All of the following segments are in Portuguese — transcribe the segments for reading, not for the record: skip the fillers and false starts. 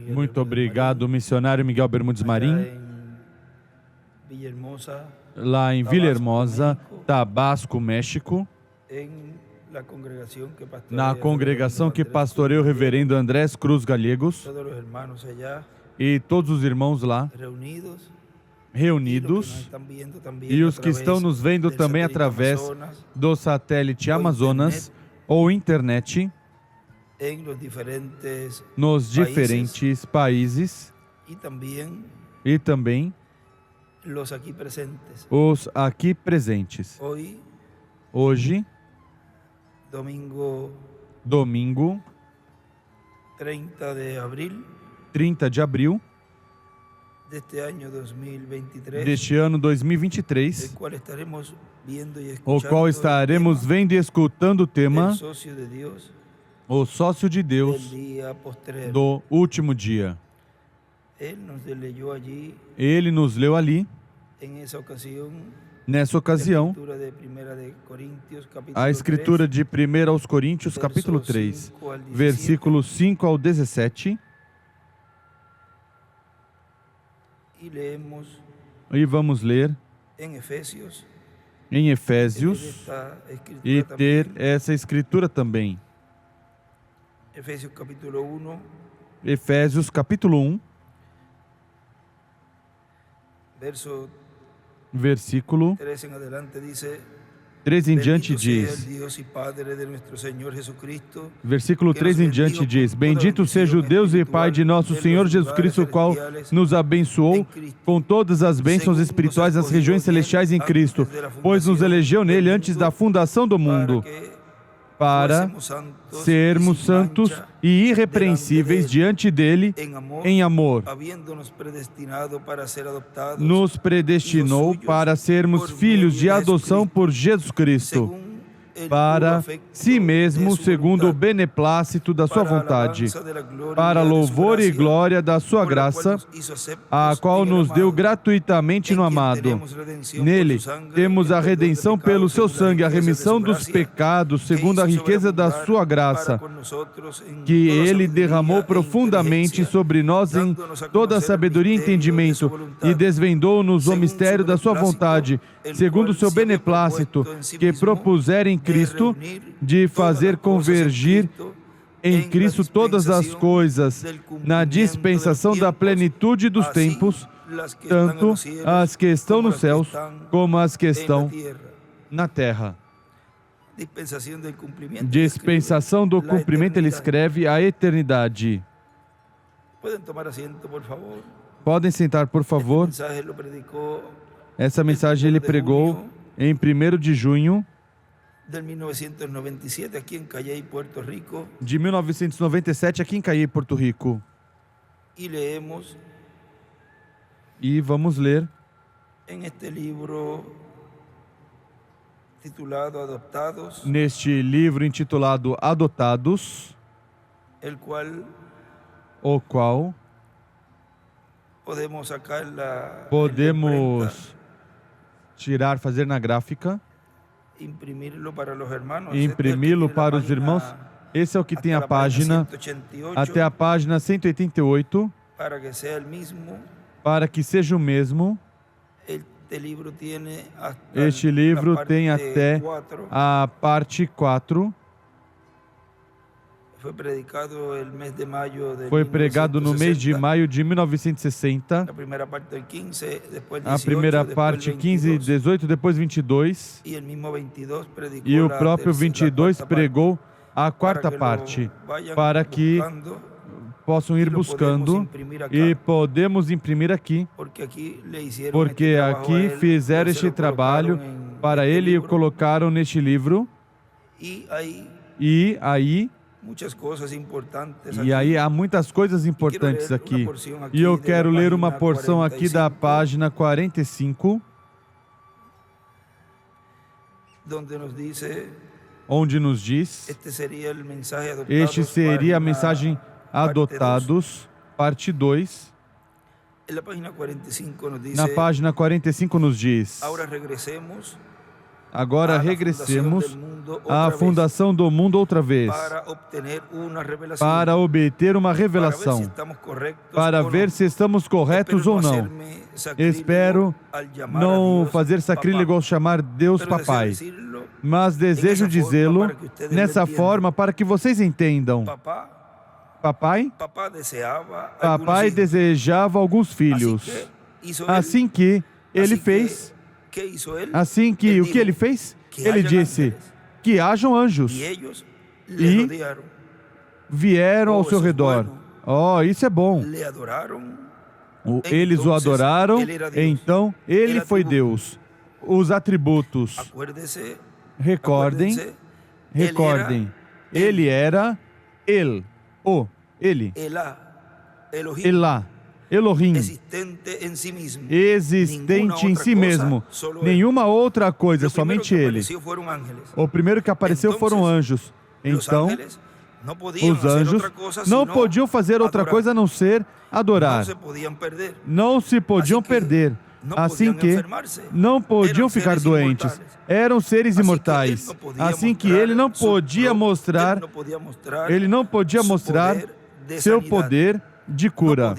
Muito obrigado, missionário Miguel Bermudes Marim, lá em Villahermosa, Tabasco, México, na congregação que pastoreia o reverendo Andrés Cruz Gallegos, e todos os irmãos lá reunidos, e os que estão nos vendo também através do satélite Amazonas ou internet, nos diferentes países, e também os aqui presentes. Hoje, domingo 30 de abril deste ano 2023, o qual estaremos vendo e escutando o tema O Sócio de Deus do Último Dia. Ele nos leu ali, nessa ocasião, a escritura de 1 aos Coríntios, capítulo 3, versículos 5 ao 17, e vamos ler em Efésios e ter essa escritura também. Efésios capítulo 1, versículo 3 em diante diz, versículo 3 em diante diz, Bendito seja o Deus e Pai de nosso Senhor Jesus Cristo, o qual nos abençoou com todas as bênçãos espirituais nas regiões celestiais em Cristo, pois nos elegeu nele antes da fundação do mundo, para sermos santos e irrepreensíveis diante dele em amor. Nos predestinou para sermos filhos de adoção por Jesus Cristo, para si mesmo, segundo o beneplácito da sua vontade, para louvor e glória da sua graça, a qual nos deu gratuitamente no amado. Nele temos a redenção pelo seu sangue, a remissão dos pecados, segundo a riqueza da sua graça, que ele derramou profundamente sobre nós em toda a sabedoria e entendimento, e desvendou-nos o mistério da sua vontade, segundo o seu beneplácito, que propusera em Cristo, de fazer convergir em Cristo todas as coisas, na dispensação da plenitude dos tempos, tanto as que estão nos céus, como as que estão na terra. Dispensação do cumprimento, ele escreve, a eternidade. Podem sentar, por favor. Essa mensagem ele pregou em 1º de junho de 1997 aqui em Cayey, Porto Rico. E vamos ler neste livro intitulado Adotados, o qual podemos tirar, fazer na gráfica, imprimi-lo para os irmãos. Esse é o que tem a página, até a página 188, para que seja o mesmo. Este livro tem até a parte 4. Foi pregado no mês de maio de 1960. A primeira parte 15 e 18, depois 22. E o próprio 22 pregou a quarta parte, para que possam ir buscando, e podemos imprimir aqui, porque aqui fizeram este trabalho para ele e o colocaram neste livro. E aí há muitas coisas importantes aqui. E eu quero ler uma porção aqui da página 45, onde nos diz, este seria a mensagem Adotados, parte 2. Na página 45 nos diz, agora regressemos a fundação do mundo outra vez, para obter uma revelação, para ver se estamos corretos ou não. Espero não fazer sacrílego ao chamar Deus Papai, mas desejo dizê-lo nessa forma para que vocês entendam. Papai desejava alguns filhos. Assim que ele fez, o que ele fez? Ele disse que hajam anjos e vieram ao seu redor. Oh, isso é bom. Eles o adoraram, então ele foi Deus. Os atributos. Recordem, ele era ele, Elá, Elohim, existente em si mesmo. Nenhuma outra coisa, somente ele. O primeiro que apareceu foram anjos. Então, os anjos não podiam fazer outra coisa a não ser adorar. Não se podiam perder. Assim que não podiam ficar doentes. Eram seres imortais. Assim que ele não podia mostrar seu poder de cura.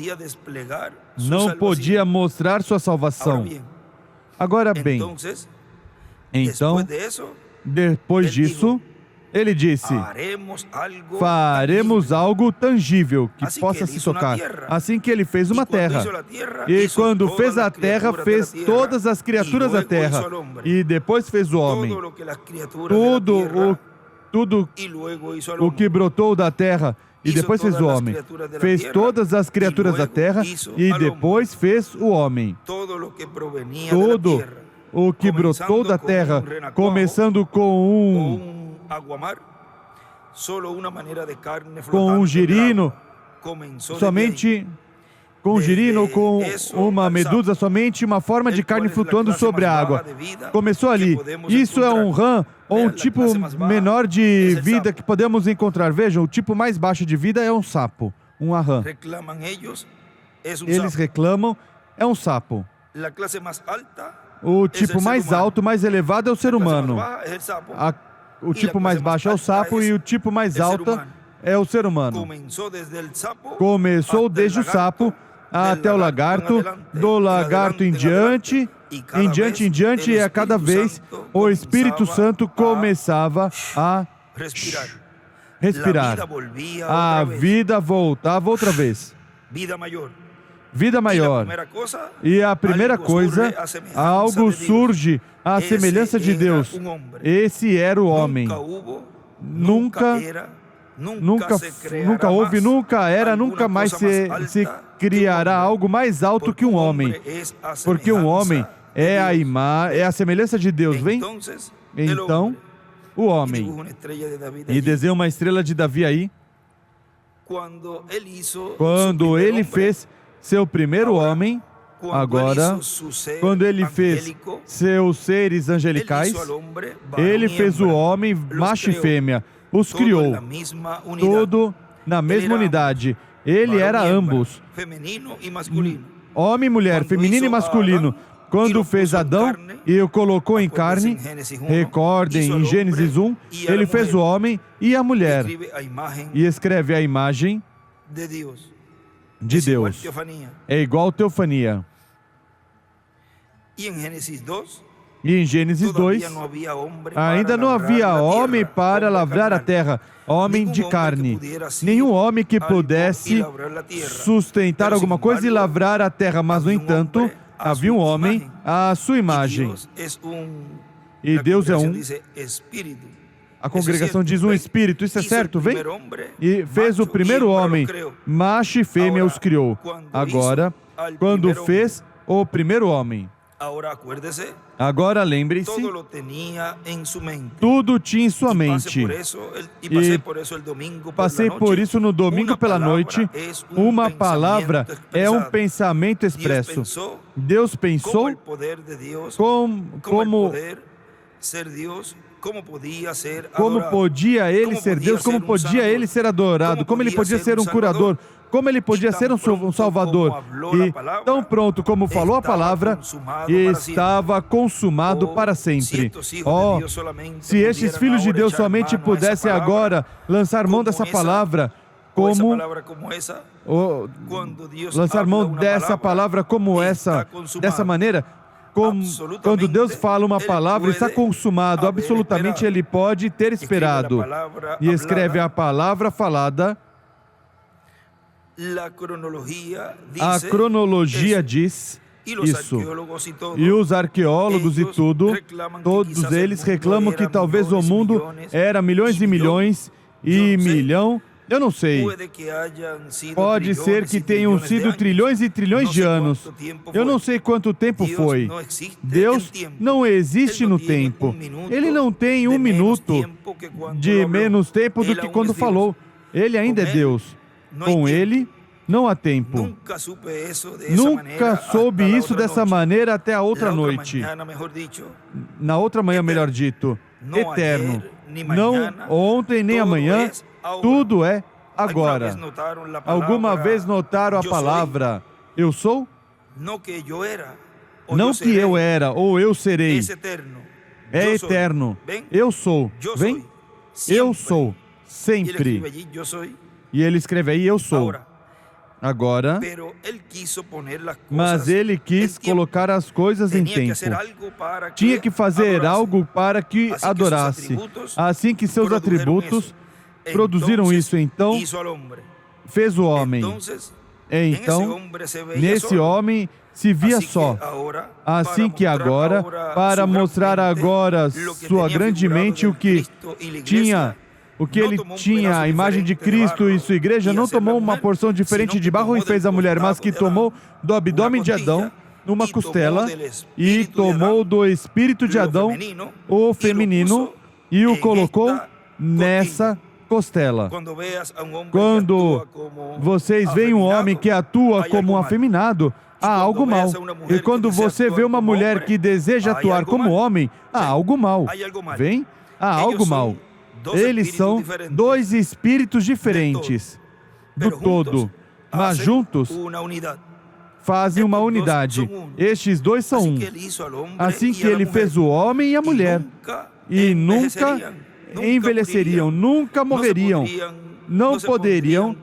Não podia mostrar sua salvação. Agora bem, então, depois disso, ele disse, faremos algo tangível que possa se tocar. Assim que ele fez uma terra. E quando fez a terra, fez todas as criaturas da terra. E depois fez o homem. Tudo o que brotou da terra. E depois fez o homem. Fez todas as criaturas da terra e depois fez o homem. Tudo o que brotou da terra, começando com um girino, somente com um girino, com uma medusa, somente uma forma de carne flutuando sobre a água. Começou ali. Isso é um rã, ou um tipo menor de vida que podemos encontrar. Vejam, o tipo mais baixo de vida é um sapo, um rã. Eles reclamam, é um sapo. O tipo mais alto, mais elevado é o ser humano. O tipo mais baixo é o sapo e o tipo mais alto é o ser humano. Começou desde o sapo até o lagarto, do lagarto em diante, e a cada vez o Espírito Santo começava a respirar. A vida voltava outra vez. Vida maior. E a primeira coisa, algo surge à semelhança de Deus. Esse era o homem. Nunca houve, nunca era, nunca mais se criará algo mais alto que um homem. Porque um homem é a semelhança de Deus. Vem? Então, o homem. E desenha uma estrela de Davi aí. Quando ele fez seu primeiro homem, agora, quando ele fez seus seres angelicais, ele fez o homem, macho e fêmea, os criou, tudo na mesma unidade. Ele era ambos, homem e mulher, feminino e masculino. Quando fez Adão e o colocou em carne, recordem, em Gênesis 1, ele fez o homem e a mulher, e escreve a imagem de Deus. É igual teofania. E em Gênesis 2, ainda não havia homem para lavrar a terra, homem de carne. Nenhum homem que pudesse sustentar alguma coisa e lavrar a terra, mas, no entanto, havia um homem à sua imagem. E Deus é um. A congregação diz um espírito, isso é certo, vem? E fez o primeiro homem, macho e fêmea os criou. Agora, quando fez o primeiro homem. Agora lembre-se, tudo tinha em sua mente. E passei por isso no domingo pela noite. Uma palavra é um pensamento expresso. Deus pensou como Como podia ele ser Deus? Como podia ele ser adorado? Como ele podia ser um curador? Como ele podia ser um salvador? E tão pronto como falou a palavra, estava consumado para sempre. Oh, se estes filhos de Deus somente pudessem agora lançar mão dessa palavra, como lançar mão dessa palavra como essa, dessa maneira, quando Deus fala uma palavra, está consumado, absolutamente ele pode ter esperado. E escreve a palavra falada. A cronologia diz isso. E os arqueólogos e tudo, todos eles reclamam que talvez o mundo era milhões e milhões e milhão. Eu não sei. Pode ser que tenham sido trilhões e trilhões de anos. Eu não sei quanto tempo foi. Deus não existe no tempo. Ele não tem um minuto de menos tempo do que quando falou. Ele ainda é Deus. Com Ele, não há tempo. Nunca soube isso dessa maneira até a outra noite. Na outra manhã, melhor dito. Eterno. Não ontem nem amanhã. Tudo é agora. Alguma vez notaram a palavra eu sou? Não que eu era ou eu serei. É eterno. Eu sou. Vem? Eu sou. Sempre. E ele escreve aí, eu sou. Agora, mas ele quis colocar as coisas em tempo. Tinha que fazer algo para que adorasse. Assim que seus atributos produziram isso, então fez o homem. Então, nesse homem se via só. Assim que agora, para mostrar agora sua grandemente o que ele tinha, a imagem de Cristo e sua igreja, não tomou uma porção diferente de barro e fez a mulher, mas que tomou do abdômen de Adão uma costela e tomou do espírito de Adão o feminino e o colocou nessa costela. Quando vocês veem um homem que atua como um afeminado, há algo mal. E quando você vê uma mulher que deseja atuar como homem, há algo mal. Vem? Há algo mal. Eles são dois espíritos diferentes do todo, mas juntos fazem uma unidade. Estes dois são um. Assim que ele fez o homem e a mulher, e nunca envelheceriam, nunca morreriam, não poderiam,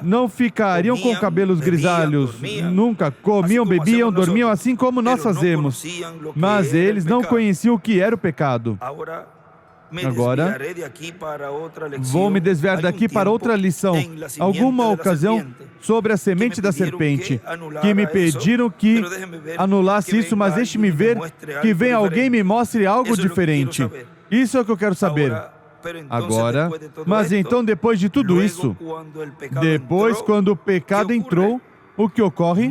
não ficariam com cabelos grisalhos, nunca comiam, bebiam, dormiam, assim como nós fazemos. Mas eles não conheciam o que era o pecado. Agora, vou me desviar daqui para outra lição. Alguma ocasião, sobre a semente da serpente, que me pediram que anulasse isso, mas deixe-me ver que vem alguém e me mostre algo diferente. Isso é o que eu quero saber. Agora, mas então depois de tudo isso, depois quando o pecado entrou, o que ocorre?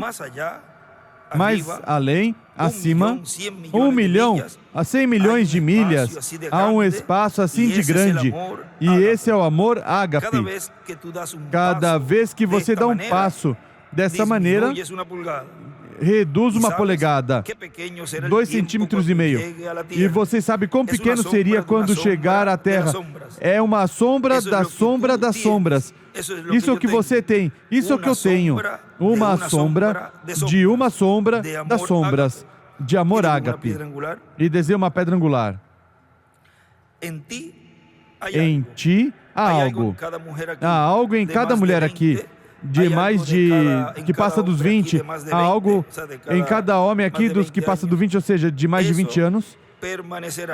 Mais além, acima, 1 milhão a 100 milhões de milhas, há um espaço assim de grande. E esse é o amor ágape. Cada vez que você dá um passo dessa maneira, reduz uma polegada, 2,5 centímetros. E você sabe quão pequeno seria quando chegar à Terra. É uma sombra da sombra das sombras. Isso é o que você tem, isso é o que eu tenho. Uma sombra de uma sombra das sombras, de amor ágape. E desenha uma pedra angular. Em ti há algo. Há algo em cada mulher aqui. Que passa dos 20, há algo em cada homem aqui dos que passa dos 20, ou seja, de mais de 20 anos.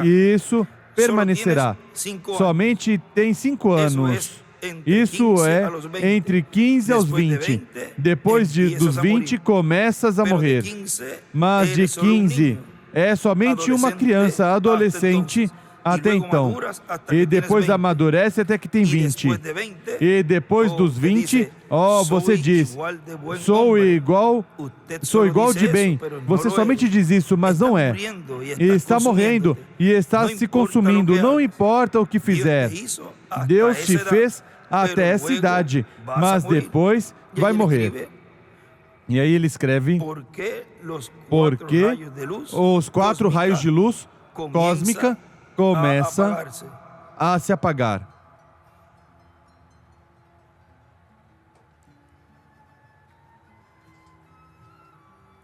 E isso permanecerá. Somente tem 5 anos. Isso é entre 15 aos 20. Depois dos 20, começas a morrer. Mas de 15, é somente uma criança, adolescente, até então. E depois amadurece até que tem 20. E depois dos 20, você diz, sou igual de bem. Você somente diz isso, mas não é. E está morrendo, e está se consumindo, não importa o que fizer. Deus te fez até essa idade, mas depois vai morrer. E aí ele escreve, porque os 4 raios de luz cósmica começa a se apagar.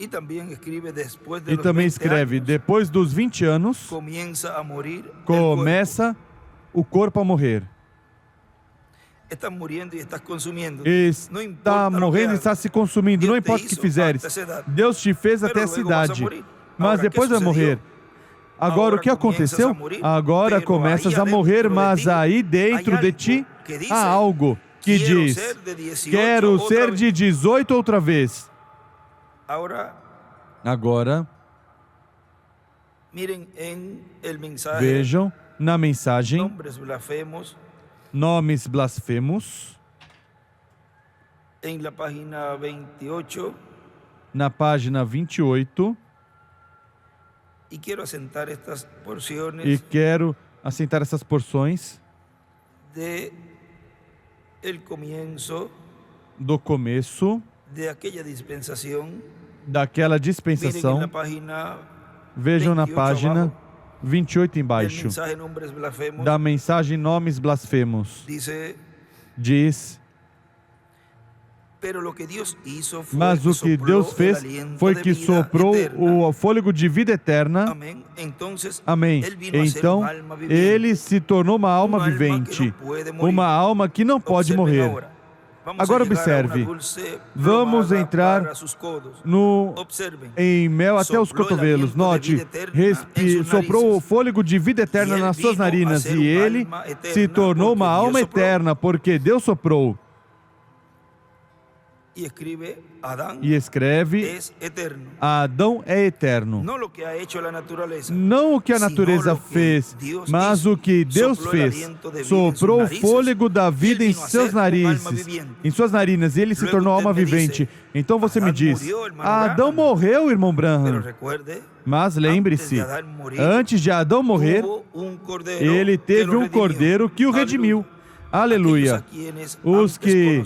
E também escreve, depois dos 20 anos, começa o corpo a morrer. Está morrendo e está se consumindo, não importa o que fizeres. Deus te fez até essa idade, mas depois vai morrer. Agora o que aconteceu? Agora começas a morrer, mas aí dentro de ti há algo que diz, quero ser de 18 outra vez. Agora, vejam na mensagem, nomes blasfemos, na página 28, e quero assentar essas porções do começo daquela dispensação. Vejam na página 28 embaixo, da mensagem Nomes Blasfemos. Diz, mas o que Deus fez foi que soprou o fôlego de vida eterna. Amém. Então, ele se tornou uma alma vivente, uma alma que não pode morrer. Agora observe, vamos entrar em mel até os cotovelos. Note, soprou o fôlego de vida eterna nas suas narinas e ele se tornou uma alma eterna, porque Deus soprou. E escreve, Adão é eterno. Não o que a natureza fez, mas o que Deus fez. Soprou o fôlego da vida em suas narinas, e ele se tornou alma vivente. Então você me diz, Adão morreu, irmão Branham. Mas lembre-se, antes de Adão morrer, ele teve um cordeiro que o redimiu. Aleluia. Os que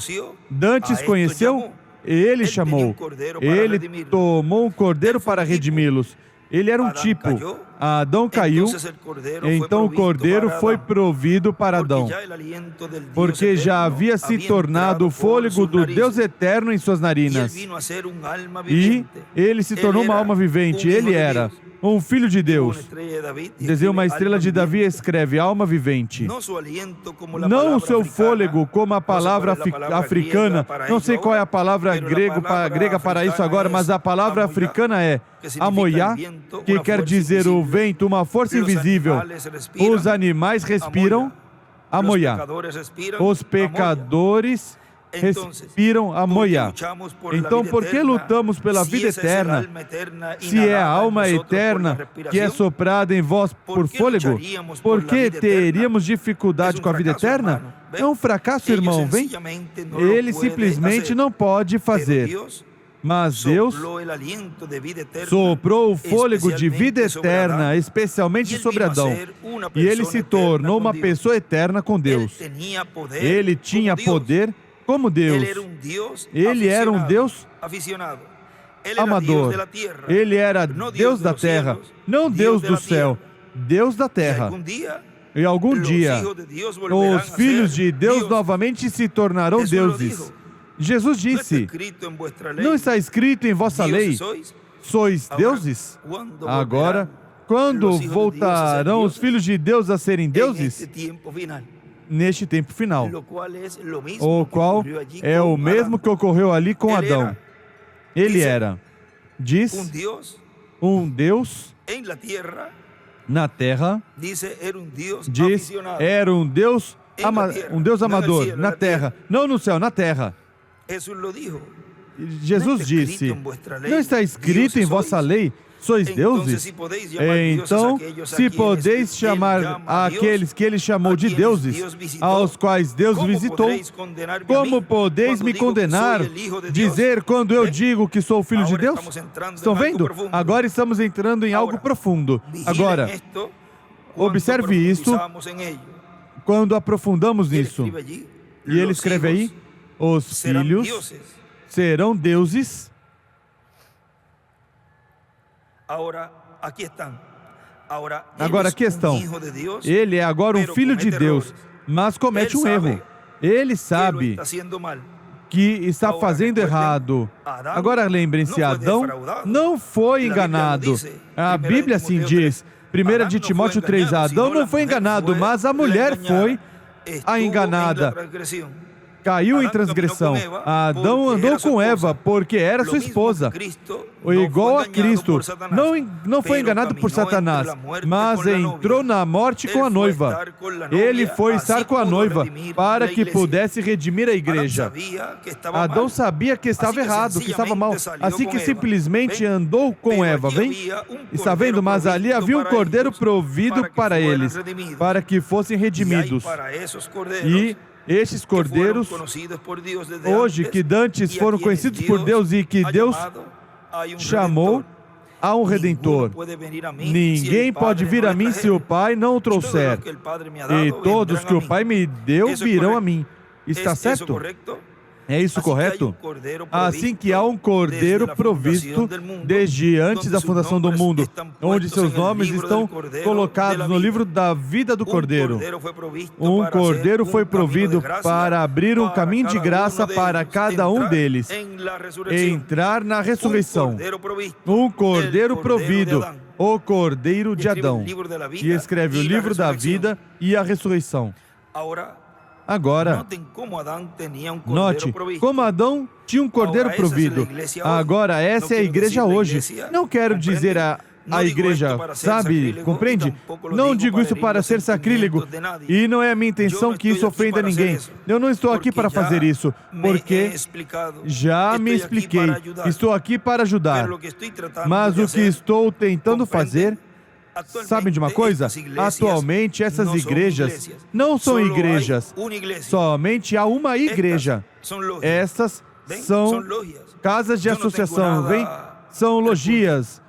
Dantes conheceu, ele chamou. Ele tomou um cordeiro para redimi-los. Ele era um tipo. Adão caiu, então o cordeiro foi provido para Adão, porque já havia se tornado o fôlego do Deus eterno em suas narinas. E ele se tornou uma alma vivente. Ele era um filho de Deus. Desenha uma estrela de Davi, escreve alma vivente. Não o seu fôlego, como a palavra africana. Não sei qual é a palavra grega para isso agora, mas a palavra africana é amoiá, que quer dizer o vento, uma força invisível. Os animais respiram amoiá. Os pecadores respiram amoiá. Então, por que lutamos pela vida eterna, se é a alma eterna que é soprada em vós por fôlego? Por que teríamos dificuldade com a vida eterna? É um fracasso, irmão, vem? Ele simplesmente não pode fazer. Mas Deus soprou o fôlego de vida eterna, especialmente sobre Adão. E ele se tornou uma pessoa eterna com Deus. Ele tinha poder como Deus. Ele era um Deus amador. Ele era Deus da terra, não Deus do céu, Deus da terra. E algum dia, os filhos de Deus novamente se tornarão deuses. Jesus disse, não está escrito em vossa lei, sois deuses? Agora, quando voltarão os filhos de Deus a serem deuses? Neste tempo final, o qual é o mesmo que ocorreu ali com Adão. Ele era, diz, um Deus na terra, diz, era um Deus amador na terra, não no céu, na terra. Jesus disse, não está escrito em vossa lei, sois deuses? Então, se podeis chamar aqueles que ele chamou de deuses, aos quais Deus visitou, como podeis me condenar, dizer quando eu digo que sou filho de Deus? Estão vendo? Agora estamos entrando em algo profundo. Agora, observe isso quando aprofundamos nisso. E ele escreve aí, os filhos serão Agora a questão, ele é agora um filho de Deus, mas comete um erro. Ele sabe que está fazendo errado. Agora lembrem-se, Adão não foi enganado. A Bíblia assim diz, 1 de Timóteo 3, Adão não foi enganado, mas a mulher foi a enganada. Caiu em transgressão. Adão andou com Eva porque era sua esposa, igual a Cristo. Não foi enganado por Satanás, mas entrou na morte com a noiva. Ele foi estar com a noiva para que pudesse redimir a igreja. Adão sabia que estava errado, que estava mal, assim que simplesmente andou com Eva. Está vendo? Mas ali havia um cordeiro provido para eles, para que fossem redimidos. E estes cordeiros, hoje, que dantes foram conhecidos por Deus e que Deus chamou a um Redentor. Ninguém pode vir a mim se o Pai não o trouxer. E todos que o Pai me deu virão a mim. Está certo? É isso correto? Assim que há um cordeiro provisto desde antes da fundação do mundo, onde seus nomes estão colocados no livro da vida do cordeiro. Um cordeiro foi provido para abrir um caminho de graça para cada um deles, entrar na ressurreição. Um cordeiro provido, o cordeiro de Adão, que escreve o livro da vida e a ressurreição. Agora, note como Adão tinha um cordeiro provido. Agora, essa é a igreja hoje. Não quero dizer a igreja, sabe, compreende? Não digo isso para ser sacrílego, e não é a minha intenção que isso ofenda ninguém. Eu não estou aqui para fazer isso, porque já me expliquei. Estou aqui para ajudar. Mas o que estou tentando fazer, sabem de uma coisa? Atualmente essas igrejas não são igrejas. Somente há uma igreja. Essas são casas de associação, são logias.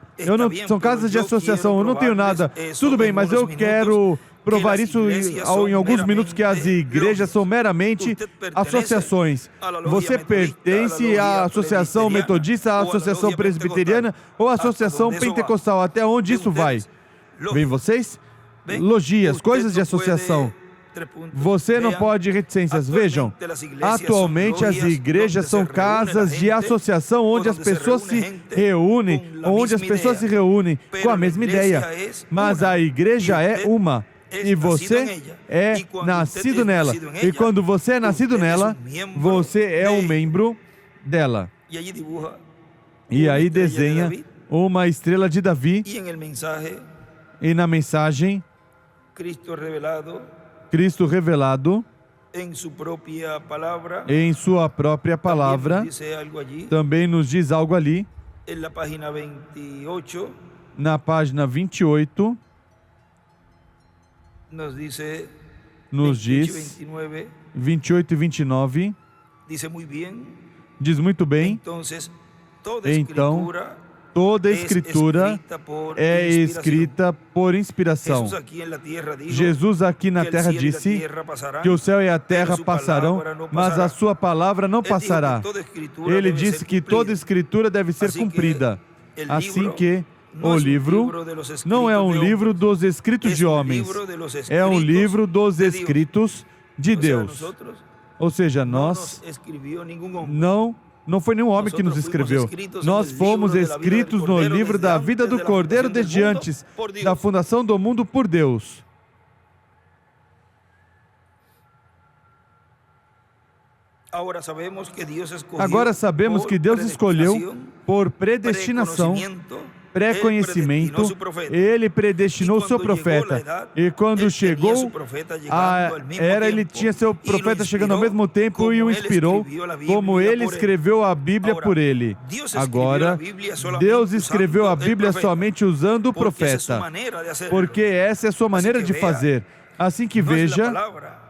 São casas de associação, eu não tenho nada. Tudo bem, mas eu quero provar isso em alguns minutos, que as igrejas são meramente associações. Você pertence à associação metodista, à associação presbiteriana ou à associação pentecostal. Até onde isso vai? Vem vocês? Logias, coisas de associação. Você não pode reticências. Vejam, atualmente as igrejas são casas de associação onde as pessoas se reúnem, com a mesma ideia. Mas a igreja é uma, e você é nascido nela. E quando você é nascido nela, você é um membro dela. E aí desenha uma estrela de Davi. E na mensagem, Cristo revelado em sua própria palavra, também nos diz algo ali, na página 28, nos diz, 28 e 29, diz muito bem, então, toda a Escritura é escrita por inspiração. Jesus aqui na terra disse que o céu e a terra passarão, mas a sua palavra não passará. Ele disse que toda a Escritura deve ser cumprida. Assim que o livro não é um livro dos escritos de homens, é um livro dos escritos de Deus. Ou seja, não foi nenhum homem que nos escreveu. Nós fomos escritos no livro da vida do Cordeiro desde antes da fundação do mundo por Deus. Agora sabemos que Deus escolheu por predestinação, pré-conhecimento, Ele predestinou seu profeta. E quando chegou a era, Ele tinha seu profeta chegando ao mesmo tempo e o inspirou, como Ele escreveu a Bíblia por ele. Agora, Deus escreveu a Bíblia somente usando o profeta, porque essa é a sua maneira de fazer. Assim que veja,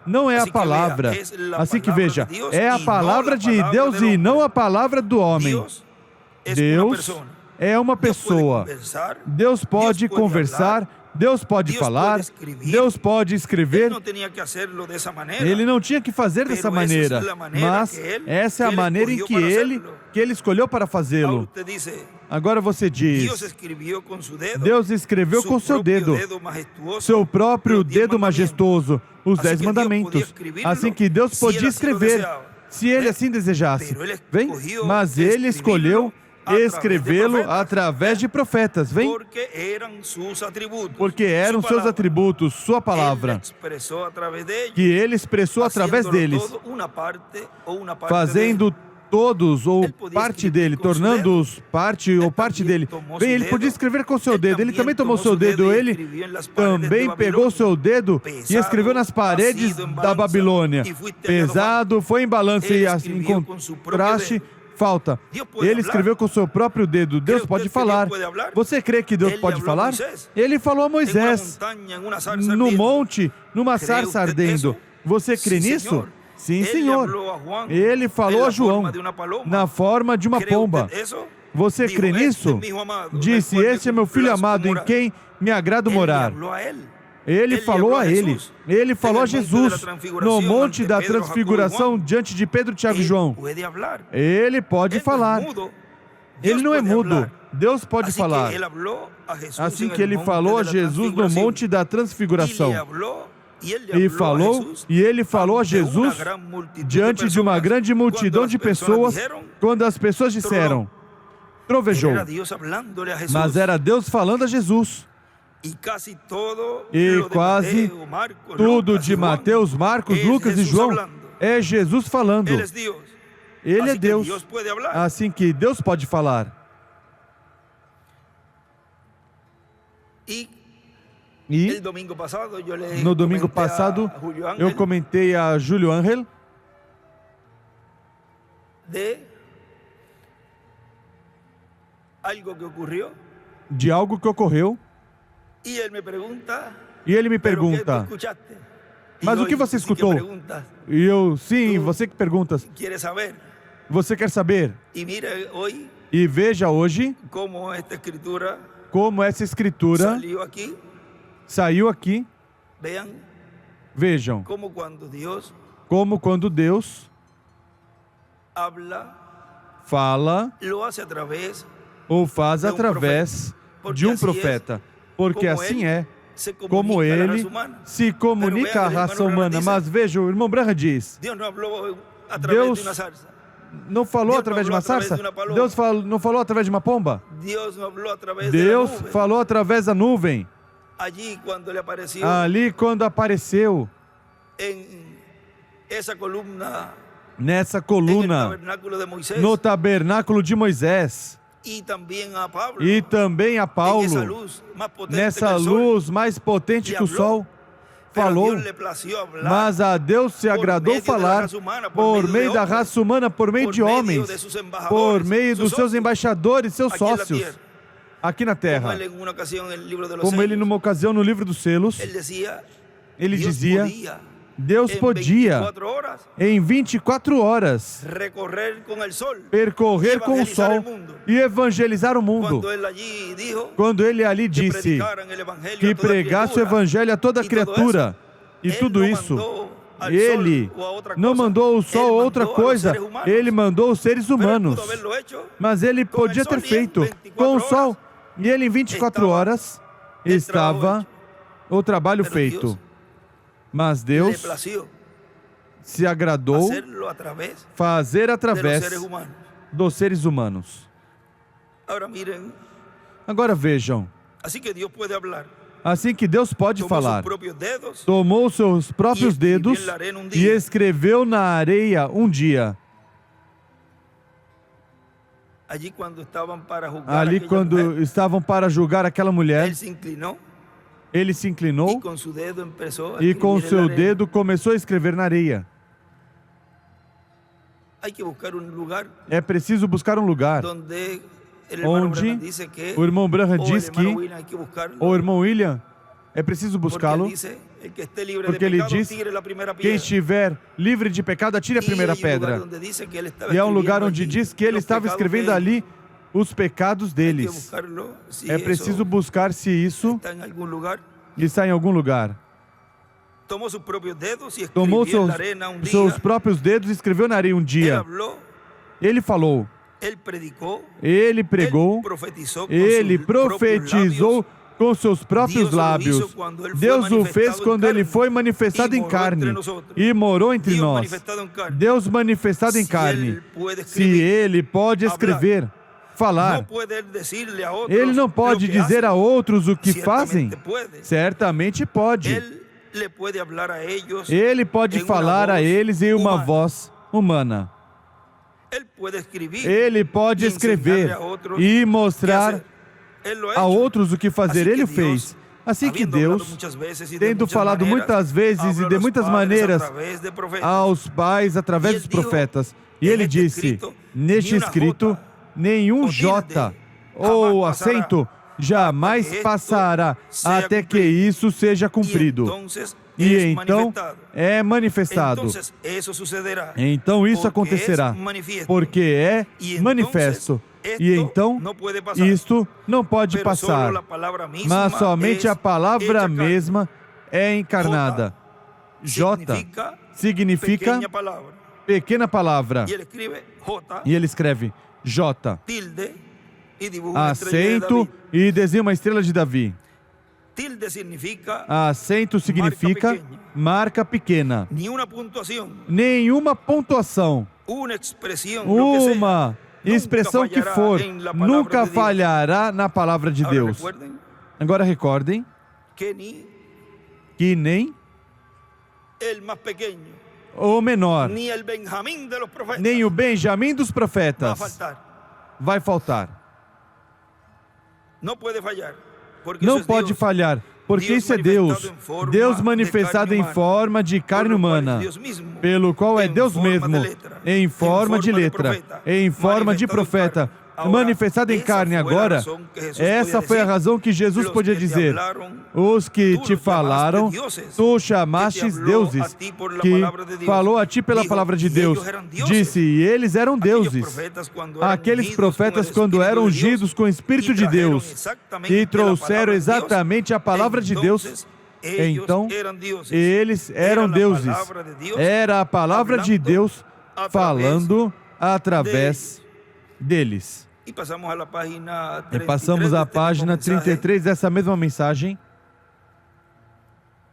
não é a palavra. Assim que veja, é a palavra de Deus e não a palavra do homem. Deus é uma pessoa. Deus pode conversar, Deus pode falar, Deus pode escrever. Ele não tinha que fazer dessa maneira, mas essa é a maneira em que Ele escolheu para fazê-lo. Agora você Dios diz, escribió con su dedo, Deus escreveu su com seu propio dedo, dedo majestuoso, seu próprio los 10 dedo majestoso, os Assim 10 que Deus mandamentos. podia escrevi-lo, Assim que Deus se podia ele assim o escrever, desejava. se ele assim desejasse. Pero ele Vem? escolheu Mas ele escolheu escrevê-lo escrevê-lo através de profetas. Vem? porque eram sus atributos. Porque eram su seus palabra. atributos, sua Ele palavra, expressou através de ellos, que ele expressou através haciéndolo deles, todo una parte ou una parte fazendo todos ou Ele podia parte escrever dele, com seu tornando-os parte ou Ele parte também dele. tomou Bem, seu ele podia dedo. escrever com seu Ele dedo, ele também também tomou tomou seu seu dedo dedo, e ele escreveu em las paredes também de pegou Babilônia. seu dedo e Pesado, escreveu nas paredes batido em da balança, Babilônia. e foi Pesado, foi em balança Ele e assim escreveu com seu próprio encontraste dedo. falta. Deus pode Ele falar? escreveu com seu próprio dedo. Deus Crê pode usted que Deus falar. pode falar? Você crê que Deus Ele pode falou a falar? Moisés. Ele falou a Em uma Moisés, montanha, em uma sarça no ardente. monte, numa Crê sarça usted ardendo. nisso? Você crê Sim, nisso? Senhor. Sim, Ele Senhor. falou a João Ele falou en a la João forma de uma paloma. na forma de uma Crê pomba. usted eso? Você Dijo, crê "Este nisso? es mi hijo amado, Disse, el cual me esse é meu filho complazo amado em morar." quem me agrado Ele morar. falou a ele. Ele Ele falou falou a a ele. Jesus. Ele falou a Em el monte Jesus da transfiguração, no monte ante da Pedro, Jacobo e transfiguração João. diante de Pedro, Tiago e Ele João. pode falar. Ele pode Ele falar. não é mudo. Ele Deus não é pode mudo. falar. Deus pode Assim falar. que ele falou a Jesus Assim en que el ele monte falou a de la Jesus no transfiguração. monte da transfiguração. E falou a Jesus diante de uma grande multidão de pessoas, quando as pessoas disseram, trovejou. Mas era Deus falando a Jesus. E quase tudo de Mateus, Marcos, Lucas e João é Jesus falando. Ele é Deus. Assim que Deus pode falar. E no domingo passado, eu comentei a Júlio Ángel de algo que ocorreu. E ele me pergunta, mas o que você escutou? E eu, sim, você que pergunta. Você quer saber? E veja hoje como essa escritura saiu aqui. Vejam como quando Deus fala ou faz através de um profeta. Porque assim é como ele se comunica à raça humana. Mas veja, o irmão Branham diz, Deus não falou através de uma sarça? Deus não falou através de uma pomba? Deus falou através da nuvem. Ali quando apareceu nessa coluna no tabernáculo de Moisés. E também a Paulo, nessa luz mais potente que o sol, falou, mas a Deus se agradou falar por meio da raça humana, por meio de homens, por meio dos seus embaixadores, seus sócios, aqui na terra. Como ele, numa ocasião, no livro dos selos, ele dizia, Deus podia, em 24 horas, percorrer com o sol e evangelizar o mundo. Quando ele ali disse que pregasse o evangelho a toda criatura e tudo isso, ele não mandou o sol ou outra coisa, ele mandou os seres humanos. Mas ele podia ter feito com o sol, e ele em 24 horas estava o trabalho feito. Mas Deus se agradou fazer através dos seres humanos. Agora vejam, assim que Deus pode falar, tomou seus próprios dedos e escreveu na areia um dia. Ali quando estavam para julgar aquela mulher, ele se inclinou e com seu dedo começou a escrever na areia. É preciso buscar um lugar onde o irmão Branham diz que, ou o irmão William, é preciso buscá-lo, porque ele diz, quem estiver livre de pecado, atire a primeira pedra. E é um lugar onde diz que ele estava escrevendo ali os pecados deles. É preciso buscar se isso está em algum lugar. Tomou seus próprios dedos e escreveu na areia um dia. Ele falou, Ele pregou, ele profetizou com seus próprios lábios. Deus o fez quando ele foi manifestado em carne e morou entre nós. Deus manifestado em carne. Se ele pode escrever, falar, ele não pode dizer a outros o que fazem? Certamente pode. Ele pode falar a eles em uma voz humana. Ele pode escrever e mostrar a outros o que fazer. Ele o fez. Assim que Deus, tendo falado muitas vezes e de muitas maneiras aos pais através dos profetas, e ele disse, neste escrito, nenhum J ou acento jamais passará até que isso seja cumprido. E então é manifestado. Então isso acontecerá, porque é manifesto. E então isto não pode passar, mas somente a palavra mesma é encarnada. J significa pequena palavra. E ele escreve J, acento, e desenha uma estrela de Davi. Acento significa marca pequena. Nenhuma pontuação. Uma expressão que for, nunca falhará na palavra de Deus. Agora recordem que nem o menor, nem o Benjamim dos profetas vai faltar. Não pode falhar, porque isso é Deus. Deus manifestado em forma de carne humana, pelo qual é Deus mesmo, em forma de letra, em forma de profeta, manifestado em carne. Agora, essa foi a razão que Jesus podia dizer, os que te falaram, tu chamastes deuses, que falou a ti pela palavra de Deus. Disse, e eles eram deuses. Aqueles profetas, quando eram ungidos com o Espírito de Deus, e trouxeram exatamente a palavra de Deus, então, eles eram deuses. Era a palavra de Deus falando através deles. E passamos à página 33 dessa mesma mensagem.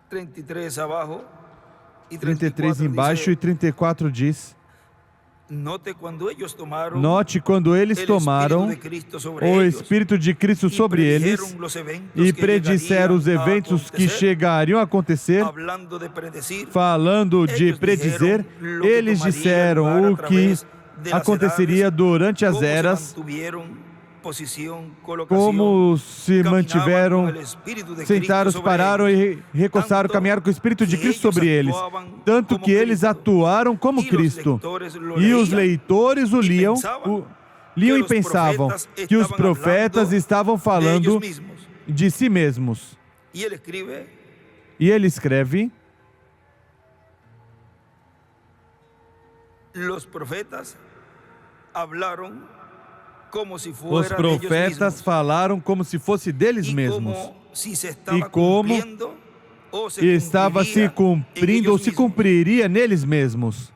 33 embaixo e 34 diz: Note quando eles tomaram o Espírito de Cristo sobre eles e predisseram os eventos que chegariam a acontecer, falando de predizer, eles disseram o que aconteceria durante as eras, como se mantiveram, sentaram, pararam e recostaram, caminharam com o Espírito de Cristo sobre eles, tanto que eles atuaram como Cristo. E os leitores o liam e pensavam que os profetas estavam falando de si mesmos. E ele escreve: Os profetas falaram como se fosse deles mesmos, e como estava se cumprindo ou se cumpriria neles mesmos.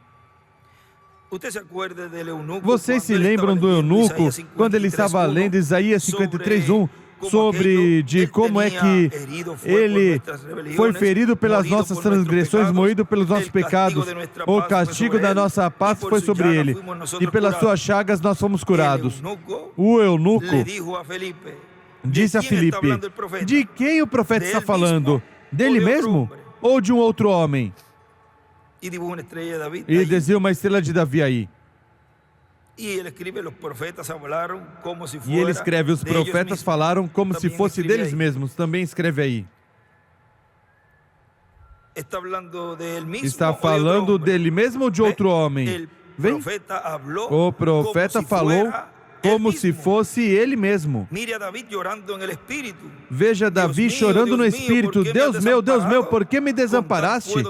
Vocês se lembram do eunuco, quando ele estava lendo Isaías 53:1, sobre de como é que ele foi ferido pelas nossas transgressões, moído pelos nossos pecados, o castigo da nossa paz foi sobre ele, e pelas suas chagas nós fomos curados. O eunuco disse a Filipe: de quem o profeta está falando? Dele mesmo ou de um outro homem? E desenha uma estrela de Davi aí. E ele escreve, os profetas falaram como se fosse deles mesmos. Também escreve aí. Está falando dele mesmo ou de outro homem? Vem. O profeta falou como se fosse ele mesmo. Veja Davi chorando no Espírito. Deus meu, por que me desamparaste?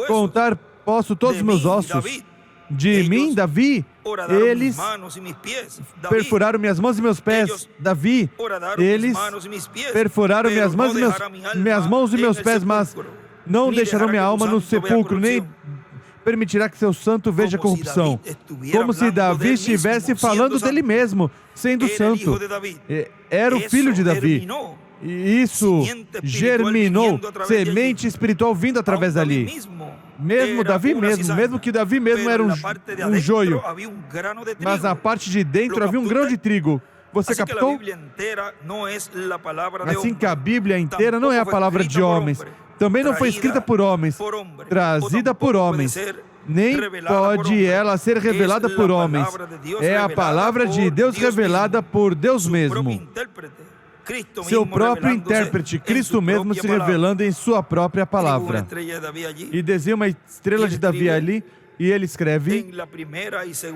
Contar posso todos os meus ossos. De mim, Davi, eles perfuraram minhas mãos e meus pés. Davi, eles perfuraram minhas mãos e meus pés, mas não deixarão minha alma no sepulcro, nem permitirá que seu santo veja corrupção. Como se Davi estivesse falando dele mesmo, sendo santo. Era o filho de Davi. E isso germinou, semente espiritual vindo através dali. Mesmo Davi mesmo que Davi mesmo era um joio, mas na parte de dentro havia um grão de trigo. Você captou? Assim que a Bíblia inteira não é a palavra de homens, também não foi escrita por homens, trazida por homens, nem pode ela ser revelada por homens. É a palavra de Deus revelada por Deus mesmo. Seu próprio intérprete, Cristo mesmo se revelando em sua própria palavra. E desenha uma estrela de Davi ali, e ele escreve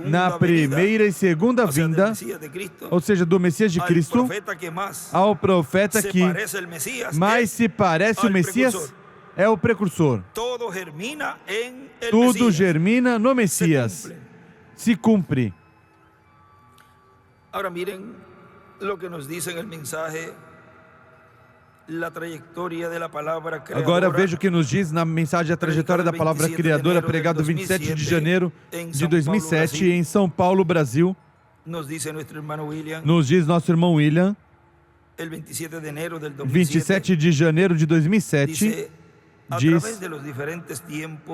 na primeira e segunda vinda, ou seja, do Messias de Cristo, ao profeta que mais se parece o Messias, é o precursor. Tudo germina no Messias, se cumpre. Agora, miren lo que nos dice en el mensaje, la trayectoria de la palabra creadora. Agora veja o que nos diz na mensagem a trajetória da palavra criadora, pregado 27 de janeiro de 2007 em São Paulo, Brasil. Nos dice nuestro hermano William, Nos diz nosso irmão William, el 27 de enero del 2007, 27 de janeiro de 2007, diz,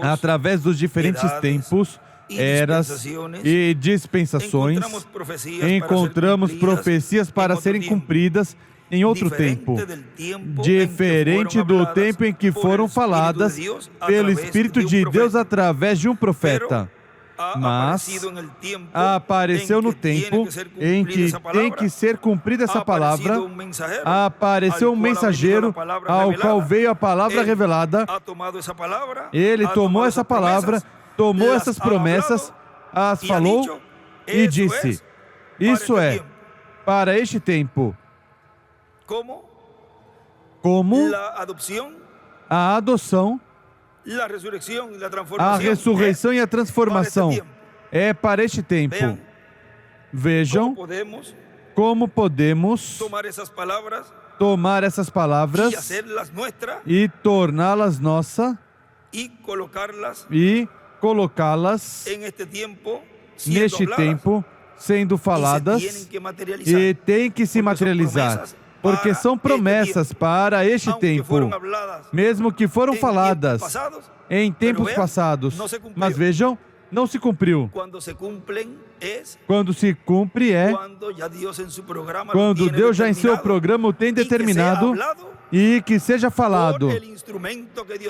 através dos diferentes tempos, eras e dispensações, encontramos profecias para serem cumpridas em outro tempo, diferente do tempo em que foram faladas pelo Espírito de Deus através de um profeta. Mas apareceu no tempo em que tem que ser cumprida essa palavra, apareceu um mensageiro ao qual veio a palavra revelada. Ele tomou essa palavra, tomou essas promessas, as falou e disse: isso é para este tempo. Como a adoção, a ressurreição e a transformação é para este tempo. Vejam como podemos tomar essas palavras e torná-las nossas e colocá-las neste tempo, sendo faladas, e tem que se materializar, porque são promessas para este tempo, mesmo que foram faladas em tempos passados. Mas vejam, não se cumpriu. Quando se cumpre é quando Deus já em seu programa o tem determinado e que seja falado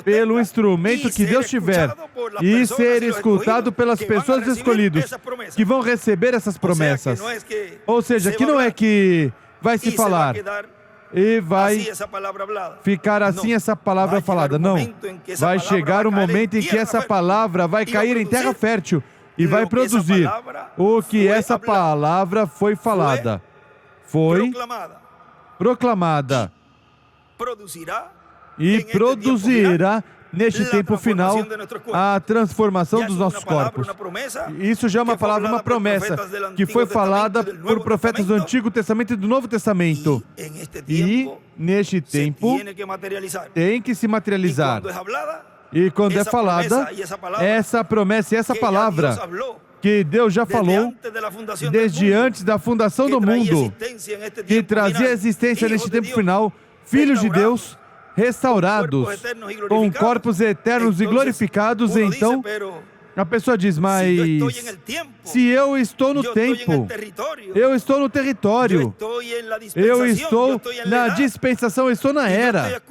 pelo instrumento que Deus tiver e ser escutado pelas pessoas escolhidas que vão receber essas promessas. Ou seja, que não é que vai se falar e vai ficar assim essa palavra falada. Não. Vai chegar o momento em que essa palavra vai cair em terra fértil e vai produzir o que essa palavra foi falada, foi proclamada e produzirá neste tempo final a transformação dos nossos corpos. Isso já é uma palavra, uma promessa que foi falada por profetas do Antigo Testamento e do Novo Testamento. E neste tempo tem que se materializar. E quando é falada essa promessa e essa palavra que Deus já falou desde antes da fundação do mundo, que trazia existência neste tempo final, filhos de Deus restaurados, com corpos eternos e glorificados. Então, a pessoa diz: mas se eu estou no tempo, eu estou no território, eu estou na dispensação, eu estou na era,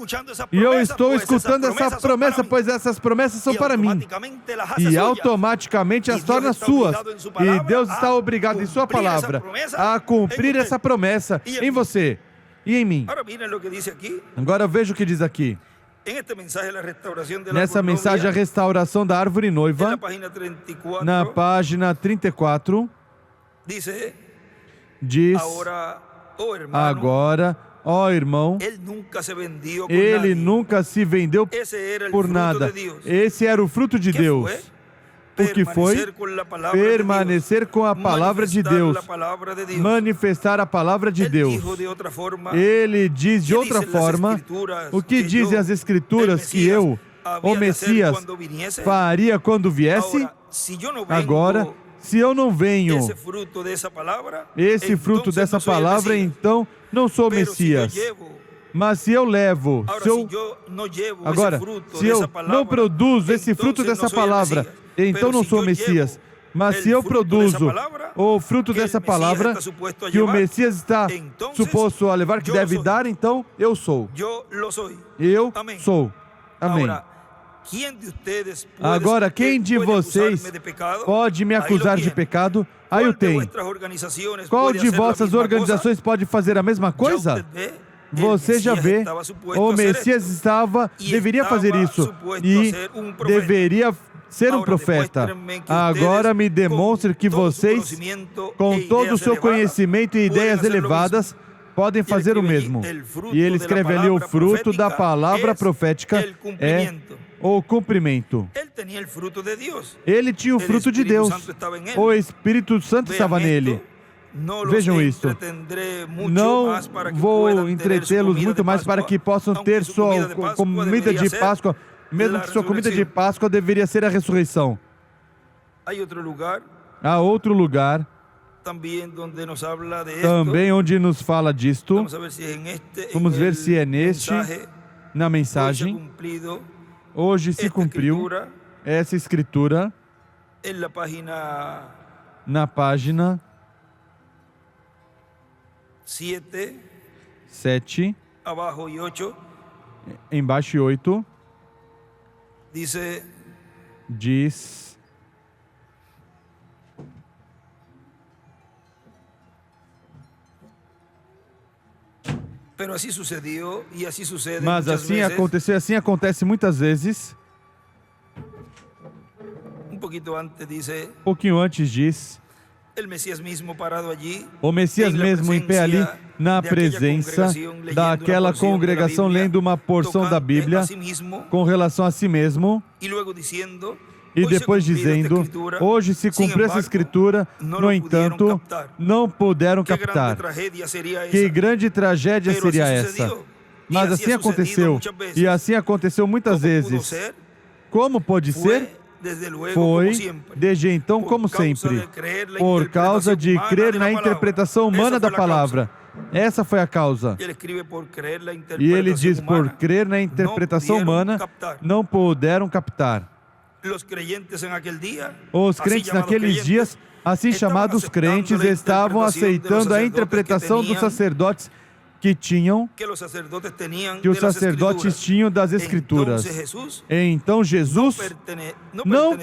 e eu estou escutando essa promessa, pois essas promessas são para mim, e automaticamente as torna suas, e Deus está obrigado em sua palavra a cumprir essa promessa em você e em mim. Agora veja o que diz aqui. Nessa mensagem, a restauração da árvore noiva, na página 34, diz: agora, ó irmão, ele nunca se vendeu por nada. Esse era o fruto de Deus. O que foi? Permanecer com a palavra de Deus, manifestar a palavra de Deus. Ele diz de outra forma, o que dizem as Escrituras, que eu o Messias faria quando viesse? Agora, se eu não venho esse fruto dessa palavra, então não sou Messias. Mas se eu levo, agora, se eu não produzo esse fruto dessa palavra, então não sou Messias. Mas se eu produzo o fruto dessa palavra que o Messias está suposto a levar, que deve dar, então eu sou. Eu sou. Amém. Agora, quem de vocês pode me acusar de pecado? Aí eu tenho. Qual de vossas organizações pode fazer a mesma coisa? Você já vê, o Messias deveria fazer isso e deveria ser um profeta. Agora me demonstre que vocês, com todo o seu conhecimento e ideias elevadas, podem fazer o mesmo. E ele escreve ali: o fruto da palavra profética é o cumprimento. Ele tinha o fruto de Deus. O Espírito Santo estava nele. Vejam isto. Não vou entretê-los muito mais para que possam ter sua comida de Páscoa, mesmo que sua comida de Páscoa deveria ser a ressurreição. Há outro lugar também onde nos fala disto. Vamos ver se é neste, na mensagem. Hoje se cumpriu essa escritura na página 7, embaixo e 8, diz: mas assim aconteceu, assim acontece muitas vezes. Um pouquinho antes diz: o Messias mesmo em pé ali, na presença daquela congregação, lendo uma porção da Bíblia com relação a si mesmo, e depois dizendo: hoje se cumpriu essa escritura, no entanto, não puderam captar. Que grande tragédia seria essa? Mas assim aconteceu, e assim aconteceu muitas vezes. Como pode ser? Foi, desde então, como sempre, por causa de crer na interpretação humana da palavra. Essa foi a causa. E ele diz: por crer na interpretação humana, não puderam captar. Os crentes naqueles dias, assim chamados crentes, estavam aceitando a interpretação dos sacerdotes que os sacerdotes tinham das Escrituras. Então Jesus, não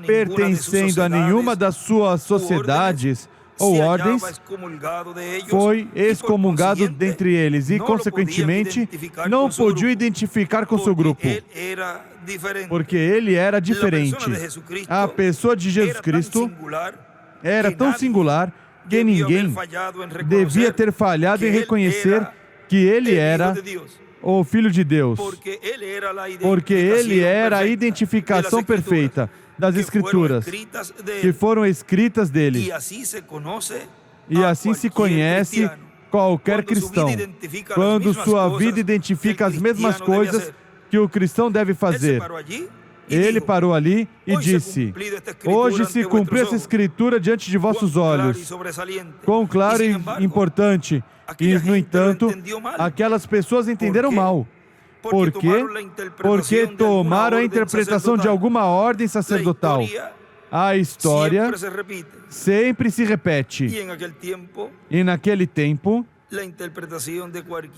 pertencendo a nenhuma das suas sociedades ou ordens, foi excomungado dentre eles e, consequentemente, não podia identificar com seu grupo, porque ele era diferente. A pessoa de Jesus Cristo era tão singular que ninguém devia ter falhado em reconhecer que ele era o Filho de Deus, porque ele era a identificação perfeita das Escrituras que foram escritas dele. E assim se conhece qualquer cristão, quando sua vida identifica as mesmas coisas que o cristão deve fazer. Ele parou ali e disse: hoje se cumpriu essa escritura diante de vossos olhos. Quão claro e importante. E, no entanto, aquelas pessoas entenderam mal. Por quê? Porque tomaram a interpretação de alguma ordem sacerdotal. A história sempre se repete. E naquele tempo,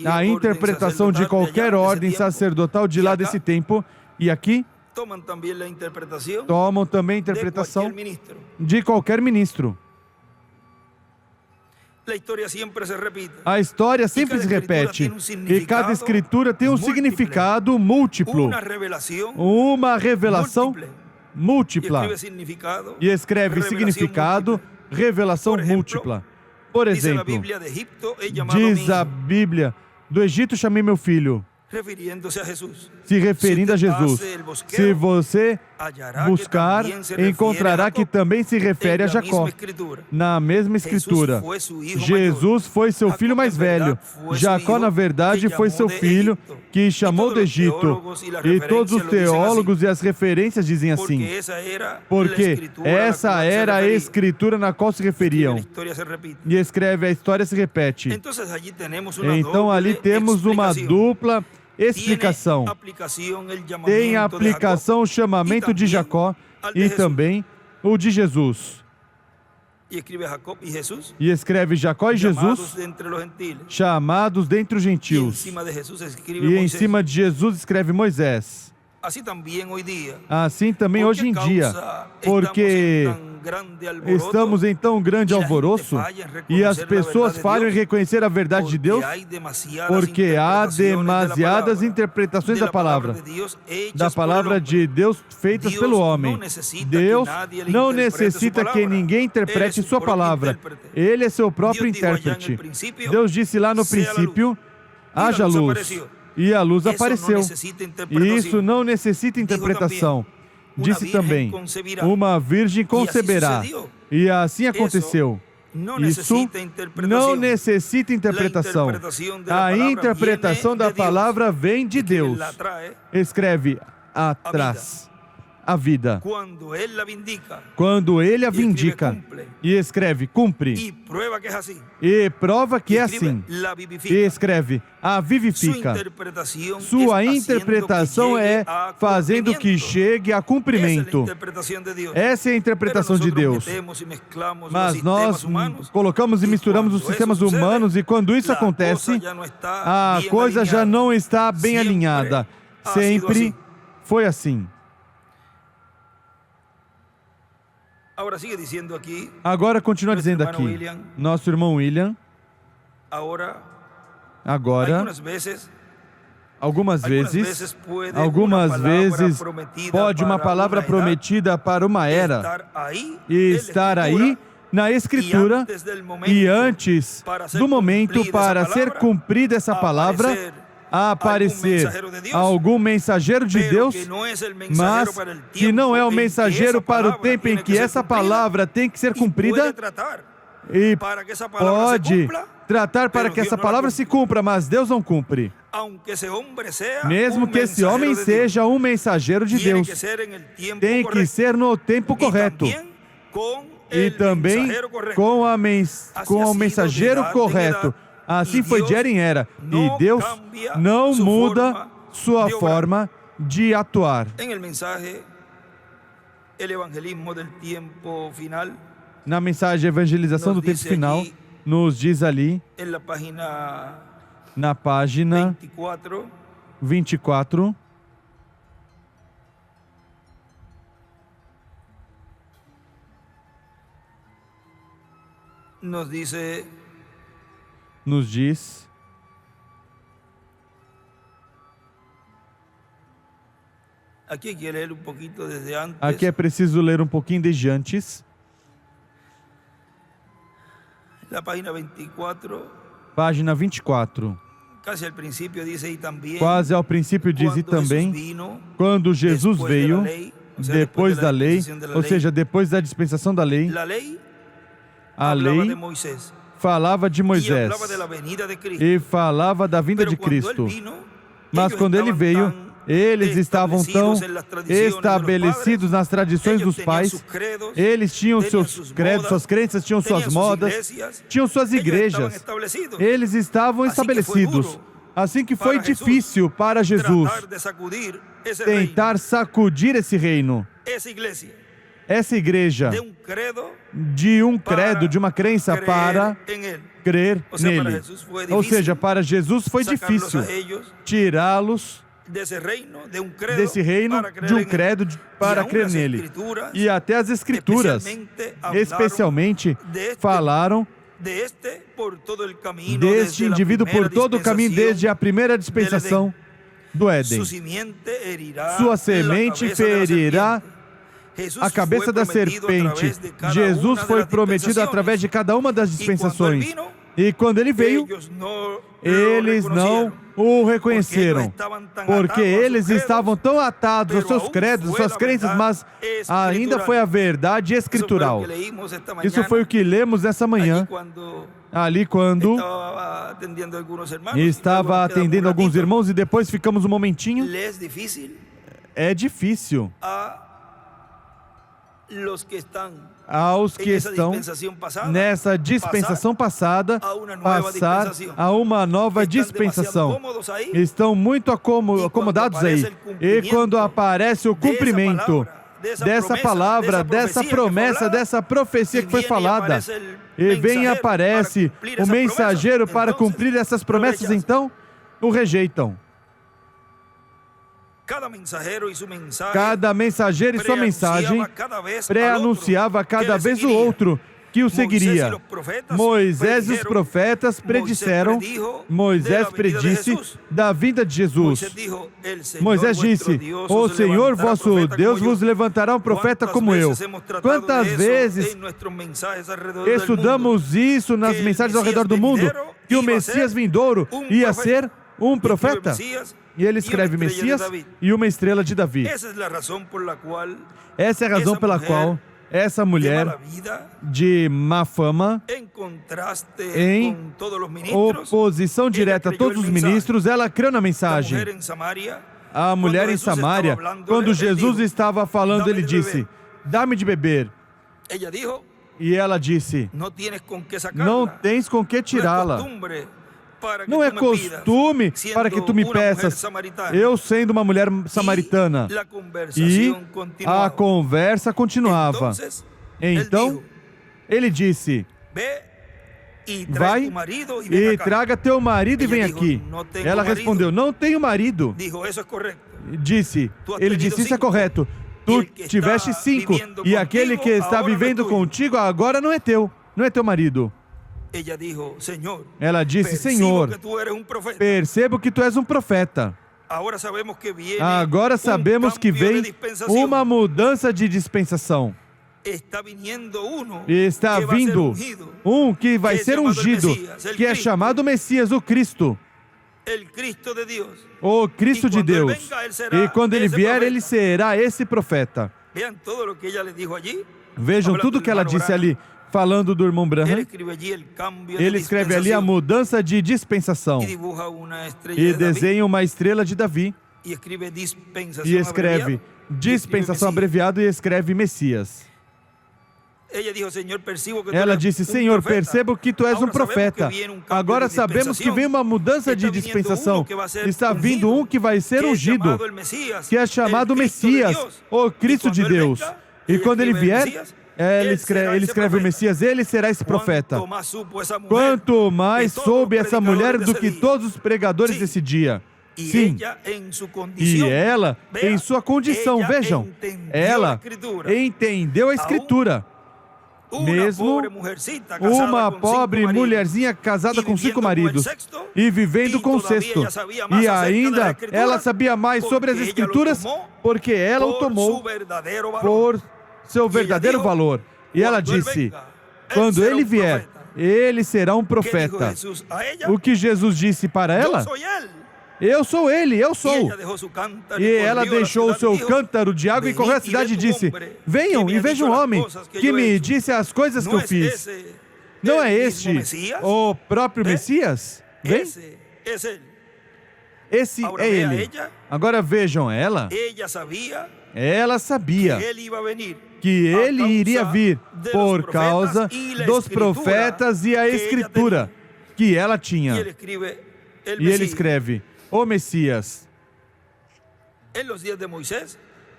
a interpretação de qualquer ordem sacerdotal de lá desse tempo, e aqui, tomam também a interpretação de qualquer ministro. A história sempre se repete. E cada escritura tem um significado múltiplo. Uma revelação múltipla. E escreve significado, revelação múltipla. Por exemplo, diz a Bíblia: do Egito chamei meu filho. Se referindo a Jesus. Se você buscar, encontrará que também se refere a Jacó. Na mesma escritura, Jesus foi seu filho mais velho. Jacó, na verdade, foi seu filho que chamou do Egito. E todos os teólogos e as referências dizem assim, porque essa era a escritura na qual se referiam. E escreve, a história se repete. Então ali temos uma dupla explicação. Tem a aplicação o chamamento de Jacó e também o de Jesus. E escreve Jacó e Jesus, chamados dentre os gentios. E em cima de Jesus escreve Moisés. Assim também hoje em dia, porque estamos em tão grande alvoroço e as pessoas falham em reconhecer a verdade de Deus, porque há demasiadas interpretações da palavra de Deus feitas pelo homem. Deus não necessita que ninguém interprete sua palavra. Ele é seu próprio intérprete. Deus disse lá no princípio, haja luz. E a luz apareceu. E isso não necessita interpretação. Disse também, uma virgem conceberá. E assim aconteceu. Isso não necessita interpretação. A interpretação da palavra vem de Deus. Escreve atrás. A vida. Quando ele a vindica. E escreve, cumpre. E prova que é assim. E escreve, a vivifica. Sua interpretação é fazendo que chegue a cumprimento. Essa é a interpretação de Deus. Mas nós colocamos e misturamos os sistemas humanos e quando isso acontece, a coisa já não está bem alinhada. Sempre foi assim. Agora continua dizendo aqui, nosso irmão William, agora, algumas vezes pode uma palavra prometida para uma era estar aí na Escritura e antes do momento para ser cumprida essa palavra, a aparecer algum mensageiro de Deus, mas que não é o mensageiro para o tempo em que essa palavra tem que ser cumprida e pode tratar para que essa palavra se cumpra, mas Deus não cumpre. Mesmo que esse homem seja um mensageiro de Deus, tem que ser no tempo correto e também com o mensageiro correto. Assim foi de era em era. E Deus não muda sua forma de atuar. Na mensagem de evangelização do tempo final, nos diz ali, na página 24, nos diz, aqui é preciso ler um pouquinho desde antes, página 24, quase ao princípio diz, e também, quando Jesus veio, depois da lei, ou seja, depois da dispensação da lei, a lei falava de Moisés e falava da vinda de Cristo. Mas quando ele veio, eles estavam tão estabelecidos nas tradições dos pais, eles tinham seus credos, suas crenças, tinham suas modas, tinham suas igrejas. Eles estavam estabelecidos. Assim que foi difícil para Jesus tentar sacudir esse reino, essa igreja, de um credo, de uma crença para crer nele. Ou seja, para Jesus foi difícil tirá-los desse reino, de um credo para crer nele. E até as Escrituras, especialmente, falaram deste indivíduo por todo o caminho desde a primeira dispensação do Éden. Sua semente ferirá a cabeça da serpente. Jesus foi prometido através de cada uma das dispensações. E quando ele veio, ellos no eles lo não reconocieron, o reconheceram, porque eles estavam estavam tão atados aos seus credos, às suas crenças, mas ainda foi a verdade escritural. Isso foi o que lemos nessa manhã, ali quando estava atendendo alguns irmãos e depois ficamos um momentinho. É difícil aos que estão nessa dispensação passada passar a uma nova dispensação. Estão muito acomodados aí. E quando aparece o cumprimento dessa palavra, dessa promessa, dessa profecia que foi falada, e vem e aparece o mensageiro para cumprir essas promessas, então o rejeitam. Cada mensageiro e sua mensagem pré-anunciava cada vez o outro que o seguiria. Moisés e os profetas predisseram, Moisés predisse da vinda de Jesus. Moisés disse: o Senhor vosso Deus vos levantará um profeta como eu. Quantas vezes estudamos isso nas mensagens ao redor do mundo, que o Messias vindouro ia ser um profeta? E ele escreve Messias e uma estrela de Davi. Essa é a razão pela qual essa mulher de má fama, em oposição direta a todos os ministros, ela creu na mensagem. A mulher em Samaria, quando Jesus estava falando, ele disse: dá-me de beber. E ela disse: não tens com que tirá-la. Não é costume para que tu me peças, eu sendo uma mulher samaritana. E a conversa continuava. Então, ele disse: vai e traga teu marido e vem aqui. Ela respondeu: não tenho marido. Ele disse: isso é correto. Tu tiveste 5 e aquele que está vivendo contigo agora não é teu marido. Ela disse: Senhor, percebo que tu és um profeta. Agora sabemos que vem uma mudança de dispensação. Está vindo um que vai ser ungido, que é chamado Messias, o Cristo. O Cristo de Deus. E quando ele vier, ele será esse profeta. Vejam tudo o que ela disse ali. Falando do irmão Branham, ele escreve ali a mudança de dispensação e desenha uma estrela de Davi e escreve dispensação abreviado e escreve Messias. Ela disse: Senhor, percebo que tu és um profeta. Agora sabemos que vem uma mudança de dispensação. Está vindo um que vai ser ungido, que é chamado Messias, o Cristo de Deus. E quando ele vier, ele escreve o Messias, ele será esse profeta. Quanto mais soube essa mulher do que todos os pregadores desse dia. Sim. E ela, em sua condição, vejam, ela entendeu a Escritura. Mesmo uma pobre mulherzinha casada com 5 maridos e vivendo com o 6º. E ainda ela sabia mais sobre as Escrituras porque ela o tomou por seu verdadeiro valor. E ela disse: quando ele vier, ele será um profeta. O que Jesus disse para ela? Eu sou ele, eu sou. E ela deixou o seu cântaro de água e correu à cidade e disse: venham e vejam um homem que me disse as coisas que eu fiz. Não é este o próprio Messias? Vem. Esse é ele. Agora vejam, ela sabia que ele iria vir por causa dos profetas e a Escritura que ela tinha. E ele escreve: o Messias.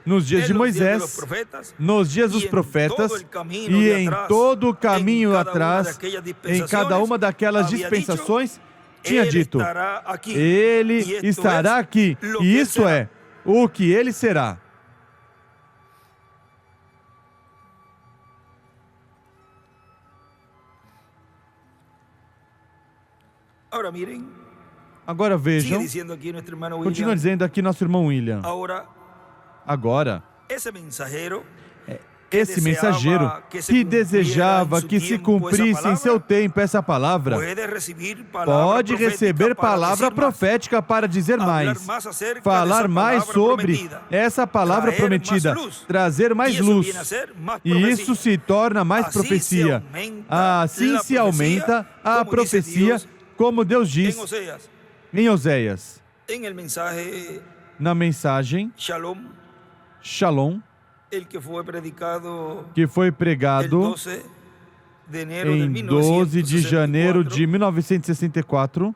Nos dias de Moisés, nos dias dos profetas e em todo o caminho atrás, em cada uma daquelas dispensações, tinha dito: ele estará aqui, e isso é o que ele será. Agora vejam, continua dizendo aqui nosso irmão William. Agora, esse mensageiro que desejava que se cumprisse em seu tempo essa palavra, pode receber palavra profética para dizer mais, falar mais sobre essa palavra prometida, trazer mais luz, e isso se torna mais profecia. Assim se aumenta a profecia, como Deus diz em Oséias. Na mensagem Shalom, que foi pregado em 12 de janeiro de 1964,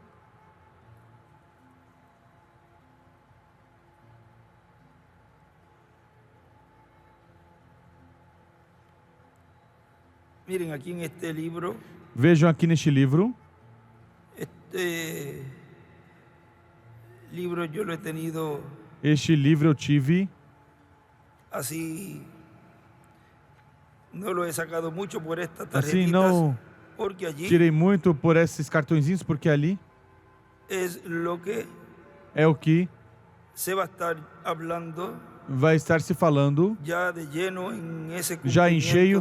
vejam aqui neste livro, este livro eu tive, assim, não tirei muito por esses cartõezinhos, porque ali é o que vai estar se falando já em cheio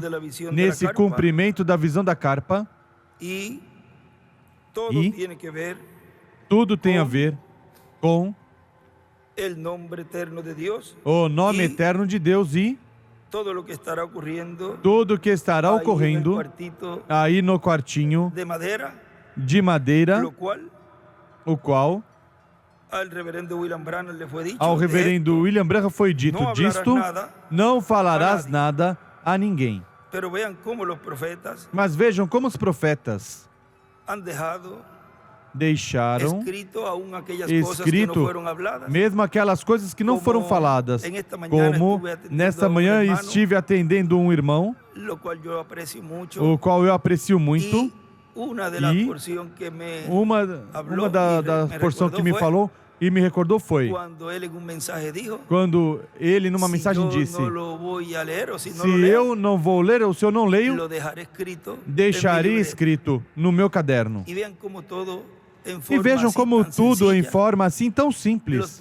nesse cumprimento da visão da carpa, e tudo tem a ver com o nome eterno de Deus e tudo que estará ocorrendo aí no quartinho de madeira, o qual ao reverendo William Branham foi dito, disto não falarás nada a ninguém. Mas vejam como os profetas deixaram escrito mesmo aquelas coisas que não foram faladas. Como nesta manhã estive atendendo um irmão, o qual eu aprecio muito, e uma da porção que me falou e me recordou foi quando ele numa mensagem disse: se eu não vou ler ou se eu não leio, deixarei escrito no meu caderno. E vejam como tudo em forma assim tão simples.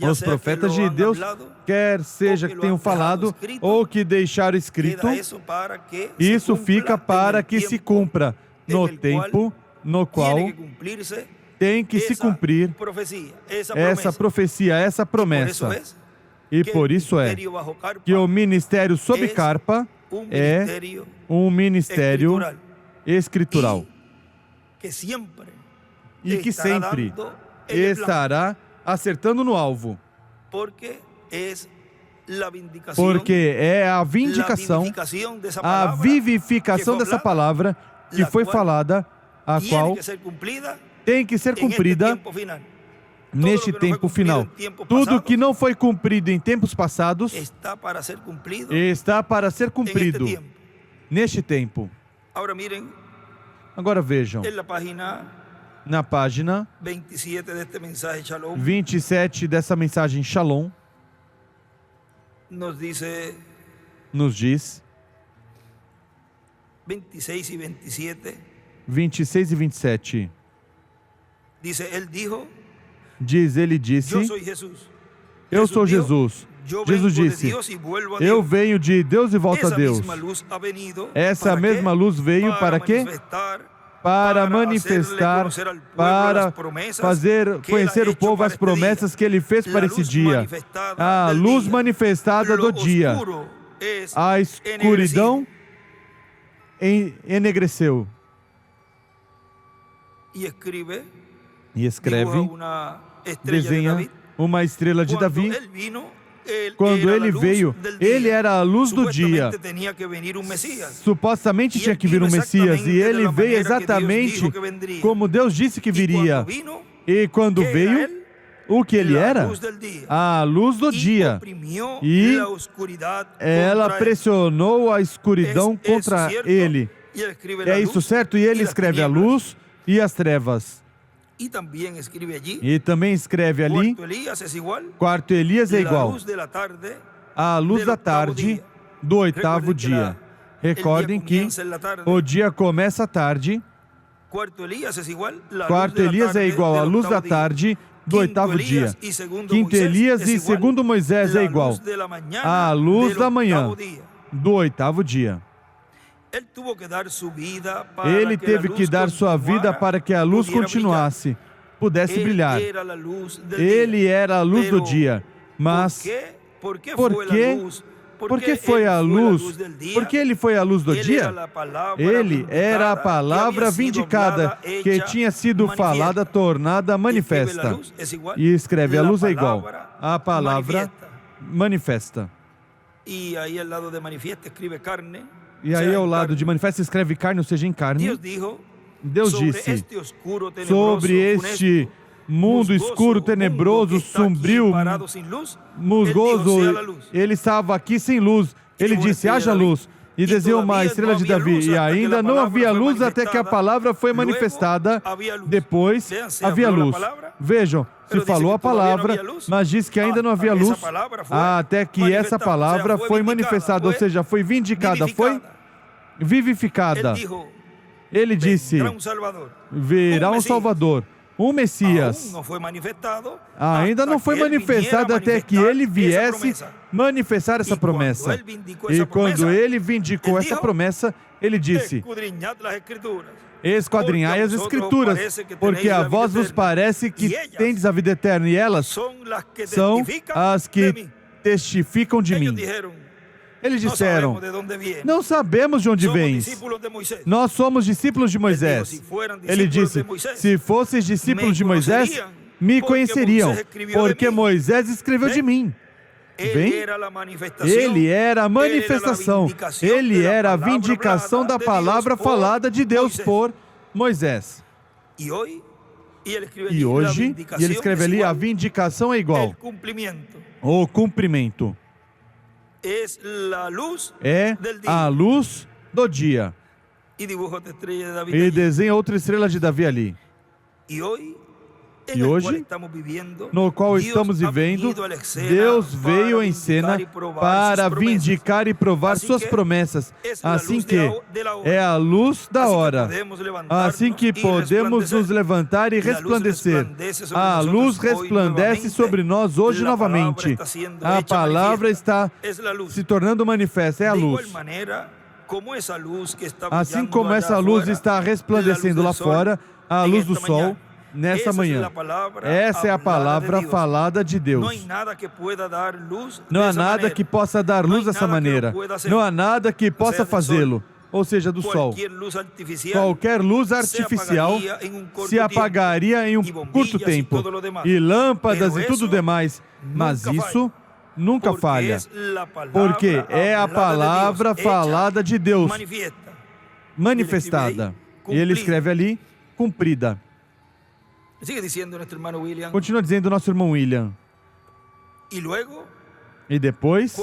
Os profetas de Deus, quer seja que tenham falado ou que deixaram escrito, isso fica para que se cumpra no tempo no qual tem que se cumprir essa profecia, essa promessa. E por isso é que o ministério sob carpa é um ministério escritural e que sempre estará acertando no alvo, porque é a vindicação, a vivificação dessa palavra que foi falada, a qual tem que ser cumprida neste tempo final. Tudo que não foi cumprido em tempos passados está para ser cumprido neste tempo. Agora vejam, na página 27 dessa mensagem Shalom, nos diz 26 e 27, 26 e 27. Ele disse, eu sou Jesus. Jesus disse, eu venho de Deus e volto a Deus. Essa mesma luz veio para quê? Para manifestar, para fazer conhecer o povo as promessas que ele fez para esse dia. A luz manifestada do dia. A escuridão enegreceu. E escreve, desenha uma estrela de Davi. Quando ele veio, ele era a luz do dia. Supostamente tinha que vir um Messias, e ele veio exatamente como Deus disse que viria. E quando veio, o que ele era? A luz do dia. E ela pressionou a escuridão contra ele. É isso certo? E ele escreve a luz e as trevas. E também escreve ali, quarto Elias é igual à luz da tarde do oitavo dia. Recordem que o dia começa à tarde. Quarto Elias é igual à luz da tarde do oitavo dia. Quinto Elias e segundo Moisés é igual à luz da manhã do oitavo dia. Ele teve que dar sua vida para que a luz continuasse, pudesse brilhar. Ele era a luz do dia. Mas por que foi a luz? Por que ele foi a luz do dia? Ele era a palavra vindicada, que tinha sido falada, tornada manifesta. E escreve, a luz é igual à palavra manifesta. E aí ao lado de manifiesta escreve carne. E aí ao lado de manifesta escreve carne, ou seja, em carne. Deus disse, sobre este mundo escuro, tenebroso, sombrio, musgoso, ele estava aqui sem luz. Ele disse, haja luz. E desenhou uma estrela de Davi. E ainda não havia luz até que a palavra foi manifestada. Depois havia luz. Vejam, se falou a palavra, mas diz que ainda não havia luz até que essa palavra foi manifestada, ou seja, foi vindicada, foi vivificada. Ele disse, virá um Salvador, um Messias. Ainda não foi manifestado até que ele viesse manifestar essa promessa. E quando ele vindicou essa promessa, ele disse, esquadrinhai as Escrituras, porque a vós vos parece que tendes a vida eterna, e elas são as que testificam de mim. Eles disseram, não sabemos de onde vens. Nós somos discípulos de Moisés. Ele disse, se fosseis discípulos de Moisés, me conheceriam, porque Moisés escreveu de mim. Bem, ele era a manifestação, ele era a vindicação da palavra falada de Deus por Moisés. E hoje, ele escreve ali, a vindicação é igual, o cumprimento. É a luz do dia. E desenha outra estrela de Davi ali. E hoje, no qual estamos vivendo, Deus veio em cena para vindicar e provar suas promessas, assim que é a luz da hora, assim que podemos nos levantar e resplandecer. A luz resplandece sobre nós hoje novamente. A palavra está se tornando manifesta, é a luz. Assim como essa luz está resplandecendo lá fora, a luz do sol, nessa manhã. Essa é a palavra falada de Deus. Não há nada que possa dar luz dessa maneira. Não há nada que possa fazê-lo. Ou seja, do sol. Qualquer luz artificial se apagaria em um curto tempo. E lâmpadas e tudo demais. Mas isso nunca falha. Porque é a palavra falada de Deus manifestada. E ele escreve ali, cumprida. Continua dizendo nosso irmão William. E depois,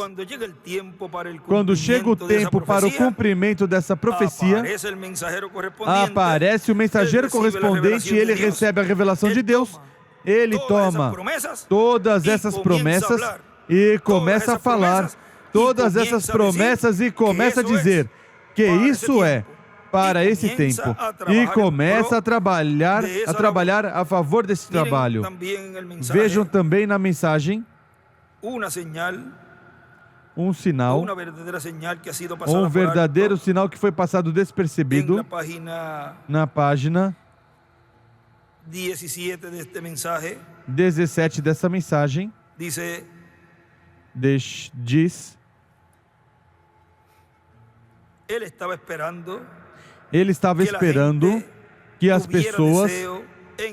quando chega o tempo para o cumprimento dessa profecia, aparece o mensageiro correspondente e ele recebe a revelação de Deus. Ele toma todas essas promessas e começa a falar todas essas promessas e começa a dizer que isso é para esse tempo, e começa a trabalhar a favor desse trabalho. Vejam também na mensagem um sinal, um verdadeiro sinal que foi passado despercebido na página 17 dessa mensagem. Diz, ele estava esperando que as pessoas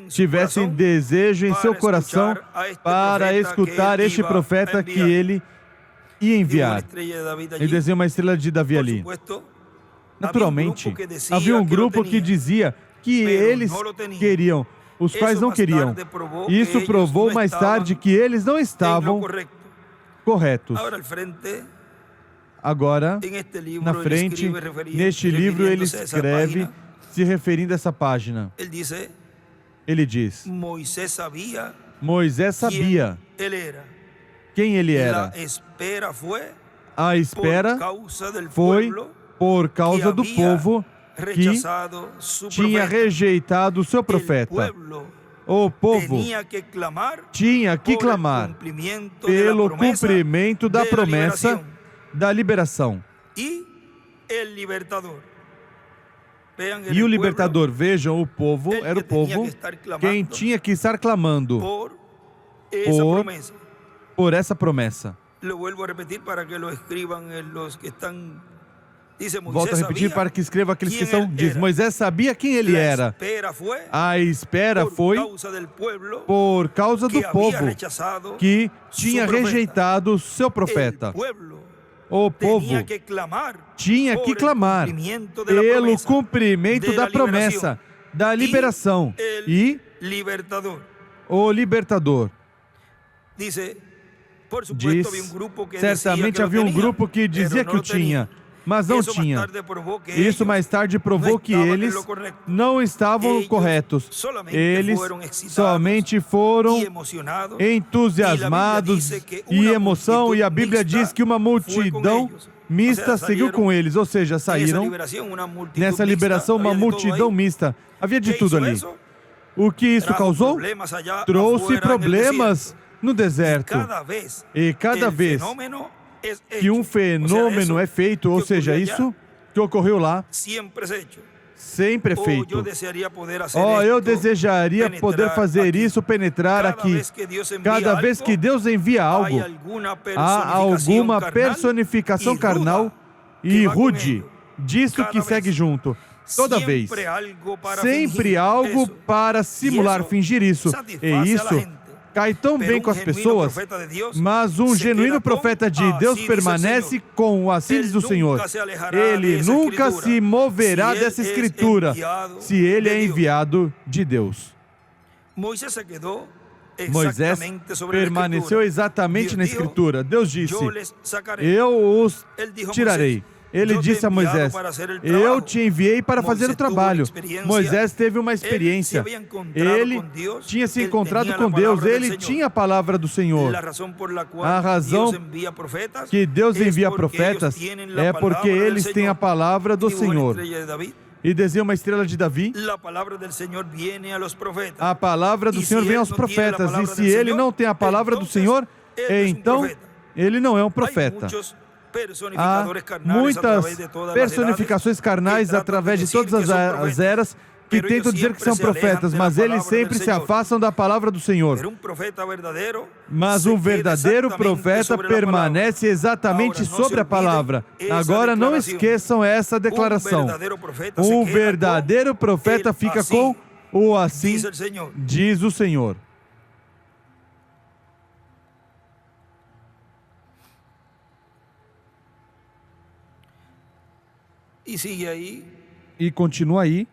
tivessem desejo em seu coração para escutar este profeta que ele ia enviar. Ele desenha uma estrela de Davi ali. Naturalmente, havia um grupo que dizia que eles queriam, os quais não queriam. Isso provou mais tarde que eles não estavam corretos. Agora, na frente, neste livro, ele escreve, se referindo a essa página. Ele diz, Moisés sabia quem ele era. A espera foi por causa do povo que tinha rejeitado o seu profeta. o povo tenía que clamar tinha que por el clamar cumplimiento de la pelo promesa cumprimento da de la promessa liberación. da liberação. Y el libertador. Vean, era E o el libertador, vejam, o povo, el era o que tenía povo que estar clamando quem tinha que estar clamando pueblo por esa por- promesa. por essa promessa. Lo vuelvo a repetir para que lo escriban los que están. Dice Moisés Volto a repetir sabía para que escreva aqueles que quién são. él Diz, era. Moisés sabia quem ele La era. espera fue A espera por foi causa del pueblo por causa que do había povo rechazado que su tinha profeta. rejeitado seu El profeta. pueblo O povo tenía que clamar tinha por que el clamar cumplimiento de la pelo promesa, cumprimento de da la promessa, da liberação. el E libertador. o libertador. Dice, por supuesto, había Diz, un grupo que decía certamente que lo havia um tenía, grupo que pero dizia no que o lo tenía. tinha, mas não Eso más tinha. tarde probó que Isso ellos mais tarde provou no que estaban en eles lo correcto. não estavam Ellos corretos. solamente Eles fueron excitados somente foram y emocionados. entusiasmados e emoção, e a Bíblia diz que uma multidão mista seguiu com eles, ou seja, saíram nessa liberação uma multidão mista. Havia de tudo ali. O que isso causou? Trouxe problemas no deserto. E cada vez que um fenômeno é feito, ou seja, isso que ocorreu lá, sempre é feito. Eu desejaria poder fazer isso, penetrar aqui. Cada vez que Deus envia algo, há alguma personificação carnal e rude disso que segue junto. Toda vez. Sempre algo para simular, fingir isso. E isso cai tão bem com as pessoas, mas um genuíno profeta de Deus permanece com o assim diz o Senhor. Ele nunca se moverá dessa escritura se ele é enviado de Deus. Moisés permaneceu exatamente na escritura. Deus disse, eu os tirarei. Ele disse a Moisés, eu te enviei para fazer o trabalho. Moisés teve uma experiência. Ele tinha se encontrado com Deus, ele tinha a palavra do Senhor. A razão que Deus envia profetas é porque eles têm a palavra do Senhor. E desenha uma estrela de Davi. A palavra do Senhor vem aos profetas. E se ele não tem a palavra do Senhor, então ele não é um profeta. Há muitas personificações carnais através de todas as eras que tentam dizer que são profetas, mas eles sempre se afastam da palavra do Senhor. Mas um verdadeiro profeta permanece exatamente sobre a palavra. Agora não esqueçam essa declaração. Um verdadeiro profeta fica com o assim diz o Senhor. E continua aí,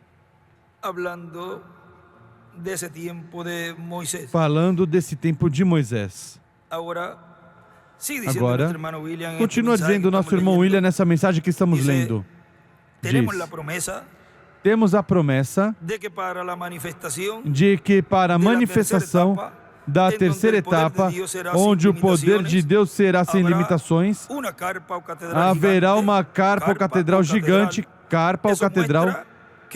falando desse tempo de Moisés. Agora, continua dizendo o nosso irmão William nessa mensagem que estamos lendo. Diz, temos a promessa de que para a manifestação da terceira etapa, onde o poder de Deus será sem limitações, haverá uma carpa ou catedral gigante, carpa ou catedral.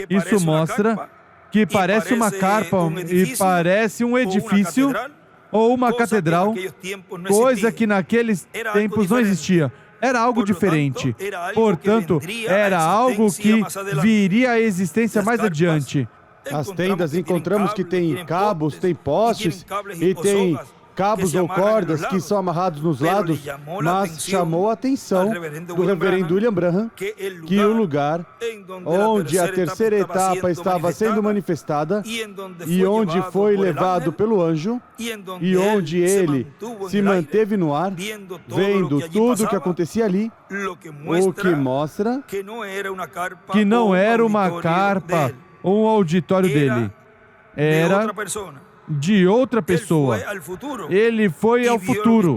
Isso mostra que parece uma carpa e parece um edifício ou uma catedral, coisa que naqueles tempos não existia. Era algo diferente. Portanto, era algo que viria à existência mais adiante. As tendas encontramos que tem cabos, tem postes e tem cabos ou cordas que são amarrados nos lados, mas chamou a atenção do reverendo William Branham que o lugar onde a terceira etapa estava sendo manifestada e onde foi levado pelo anjo e onde ele se manteve no ar, vendo tudo o que acontecia ali, o que mostra que não era uma carpa ou um auditório dele, era de outra pessoa. Ele foi ao futuro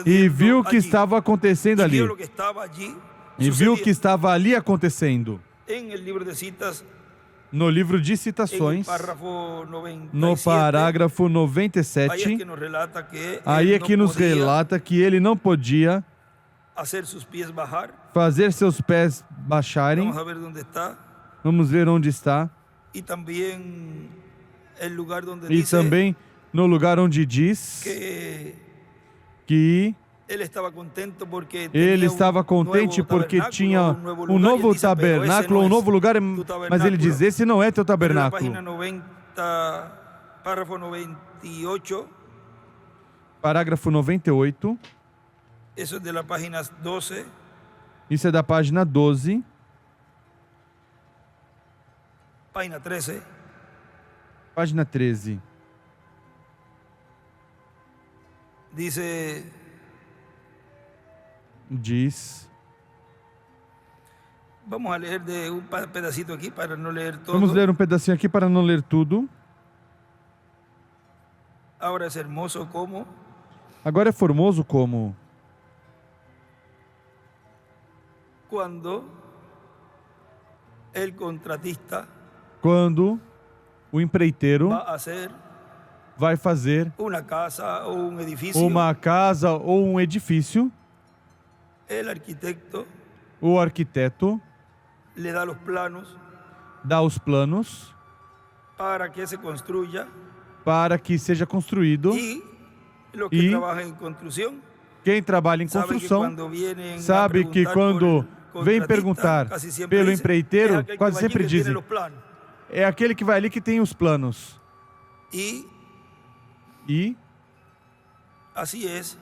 e viu o que estava acontecendo ali. E viu o que estava ali acontecendo. No livro de citações, no parágrafo 97, aí é que nos relata que ele não podia fazer seus pés baixarem. Vamos ver onde está. el lugar donde E dice também no lugar onde diz que ele estava contente porque tinha um novo tabernáculo, um novo lugar, mas ele diz, esse não é teu tabernáculo. Página 90, párrafo 98, Parágrafo 98, eso es de la página 12, isso é da página 12, página 13, página 13. Diz, vamos a leer de un pedacito aquí para no leer todo. vamos ler um pedacinho aqui para não ler tudo. Ahora es hermoso como Agora é formoso como cuando el contratista quando o empreiteiro va a hacer vai fazer una casa o un edificio, uma casa ou um edifício, el arquitecto o arquiteto le da los planos dá os planos para que se construya para que seja construído. y los que Y trabajan en construcción quem trabalha em sabe que construção cuando vienen a sabe que preguntar quando por el vem contratista, perguntar casi siempre pelo dicen, empreiteiro, "Es aquel que quase va allí sempre que tiene dizem, los planos". é aquele que vai ali que tem os planos. Y E así es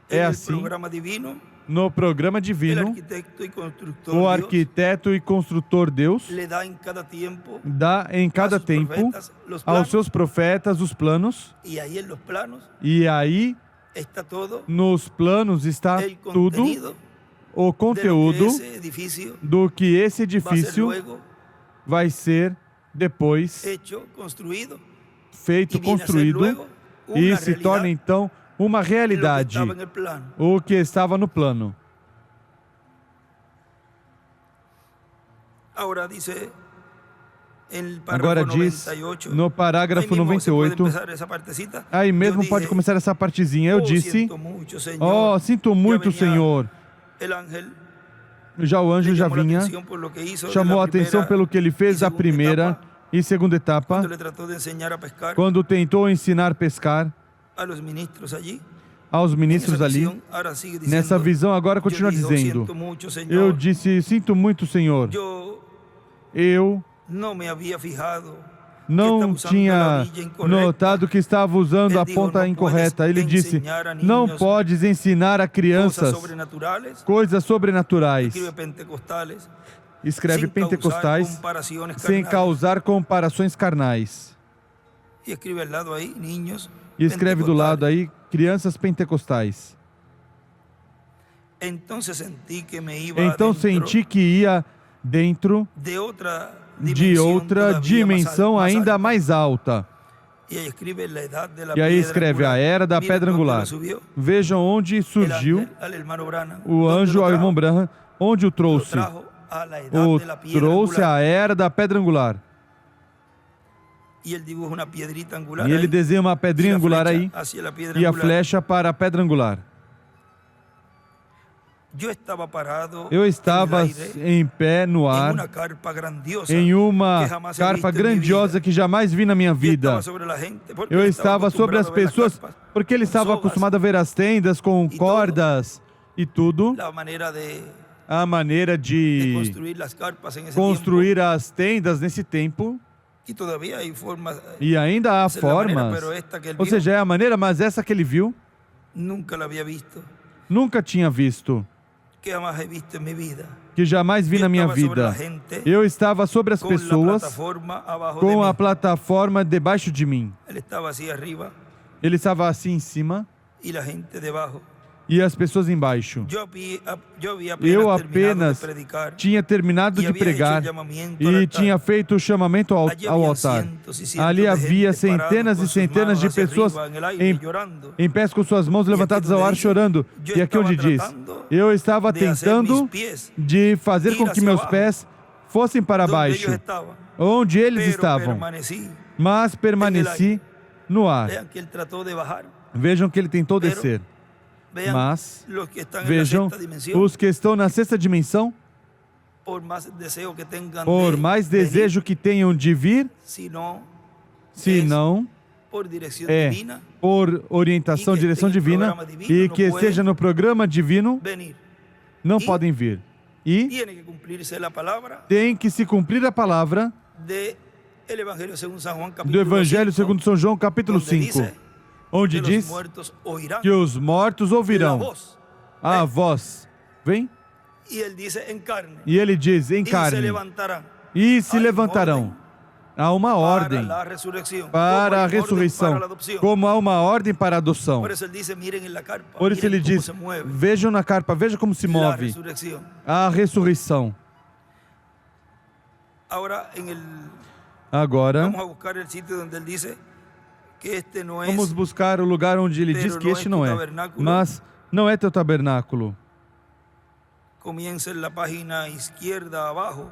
É en el assim programa divino. no programa El divino, arquitecto y constructor o Dios arquiteto e construtor Deus le da en cada tiempo dá em cada a sus tempo profetas los aos planos, seus profetas os planos, y ahí en los planos e aí está todo nos planos está el tudo contenido o de lo que conteúdo ese edificio do que esse va a ser edifício luego vai ser depois hecho, construido, feito, y viene a ser construído, luego e una se torna realidad então uma de lo que realidade, estaba en el plano. o que estava no plano. Ahora dice en el Agora párrafo diz 98, no parágrafo ahí mismo se puede 98, empezar esa partecita. aí mesmo Yo pode dije, começar essa partezinha. Eu "Oh, disse, siento mucho, Señor". oh, sinto muito, venía Senhor. El ángel Já o anjo le já llamó la vinha, atención por lo que hizo de chamou la a atenção primera pelo que ele fez y da segunda primeira etapa, e segunda etapa, cuando le trató de enseñar a pescar quando tentou ensinar a pescar a los ministros allí. aos En ministros esa ali. visión, ahora sigue diciendo, Nessa visão, agora yo continua dije, "Oh, dizendo, siento mucho, Señor". eu disse, sinto muito, Senhor. Eu no me había fijado não tinha notado que estava usando a Ele dijo, ponta "Não incorreta". puedes Ele disse, ensinar a não niños podes ensinar a crianças cosas sobrenaturais, coisas sobrenaturais. escribe pentecostales, Escreve sin pentecostais causar comparaciones sem carnales. causar comparações carnais. Y escribe al lado ahí, niños E escreve do lado pentecostales. aí, crianças pentecostais. Entonces sentí que me iba Então adentro senti que ia dentro de outra de dimensão outra todavía dimensão más ainda alta. mais alta. Y ahí escribe la edad de la E aí piedra escreve a angular. era da Mira pedra dónde angular. lo subió. Vejam onde El surgiu ángel al hermano Branham. o ¿Dónde anjo lo ao irmão trajo? Branham, onde o Lo trouxe. trajo a la edad O de la piedra trouxe angular. a era da pedra angular. Y él dibuja una piedrita angular E ele ahí, desenha uma y pedrinha la angular flecha aí hacia la piedra e a angular. flecha para a pedra angular. Yo estaba parado Eu estava en el aire, em pé no en ar, una carpa grandiosa em uma que jamás he carpa visto en mi grandiosa vida. que jamais vi na minha Yo vida. estaba sobre la gente, porque Eu yo estava sobre as acostumbrado a ver las pessoas carpas porque ele con estava sogas, acostumado a ver as tendas com E cordas e tudo. la manera de A maneira de construir las carpas en ese construir as tendas nesse tempo. tiempo. Y todavía hay formas, E ainda há esa es la manera, formas. pero esta que él Ou vio, seja, é a maneira, mas essa que ele viu, nunca la había visto, nunca tinha visto, que jamás he visto en mi vida. que jamais vi Yo na minha estaba sobre la vida. gente, Eu estava sobre as con la pessoas plataforma abajo de com a mí. plataforma debaixo de mim. Él estaba así arriba Ele estava assim em cima y la gente debajo. e as pessoas embaixo. Yo había Eu apenas terminado apenas de predicar tinha terminado y de había hecho pregar el llamamiento e al altar. tinha feito o chamamento ao Allí ao habían altar. cientos y cientos Ali de havia gente parados centenas con e sus centenas manos de hacia pessoas arriba en el aire, em llorando. em pés com suas mãos levantadas ao ar chorando. Eu E aqui onde estava diz, tratando eu estava de hacer tentando mis pies de fazer ir com que hacia meus abajo, pés fossem para donde baixo, ellos estaban. onde eles Pero estavam, permanecí. mas permaneci no ar. Vean que él trató de bajar. Vejam que ele tentou Pero descer, Vean mas los que están en la vejam sexta dimensión. os que estão na sexta dimensão, Por más deseo que tengan por de mais venir, desejo que tenham de vir, si no Se não, por dirección é divina, por orientação, direção divina, e que esteja no programa divino, venir. não podem vir. E Tiene que cumplirse la palabra tem que se cumprir a palavra de el Evangelio según San Juan, do capítulo Evangelho 5, segundo São João, capítulo donde 5, dice onde que los diz muertos oirán que os mortos la ouvirão voz. a voz. Vem? Y él dice en carne. E ele diz, em Y se carne, levantarán. e se Hay levantarão. Há uma ordem para la resurrección, para a como hay orden ressurreição, para la adopción. como há uma ordem para a adoção. Por eso él dice, miren en la carpa, Por isso miren ele cómo diz, se mueve vejam na carpa, veja como se la move resurrección. a ressurreição. Ahora Agora, vamos a buscar el sitio donde él dice que este no es vamos buscar o lugar onde ele diz que este não é. Mas não é teu tabernáculo. comienza en la página izquierda abajo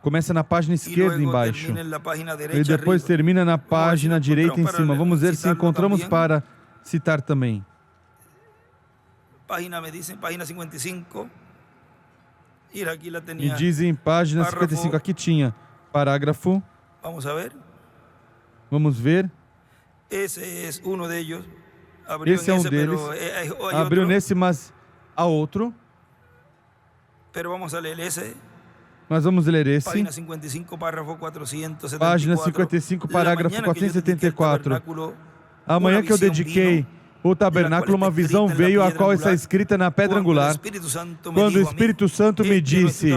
Começa na página y esquerda luego embaixo. termina en la página E derecha depois arriba. termina na Vamos ver se página direita em encontramos cima. para Vamos ver se citarlo encontramos também. para citar também. Página, me dicen, página 55. Y aquí la E tenía. dizem página Parágrafo. 55. Aqui tinha parágrafo. Vamos a ver. Vamos ver. Ese es uno de ellos. Abrió Esse en é um ese, deles. pero hay Abriu otro. nesse, mas há outro. Pero vamos a leer ese. Mas vamos ler esse. Página 55, párrafo 474. Página 55, De la parágrafo mañana que yo dediqué al 474. tabernáculo, Amanhã uma que eu visão dediquei vino, o tabernáculo, uma visão veio, a qual está escrita na pedra angular. Quando o Espírito Santo me disse,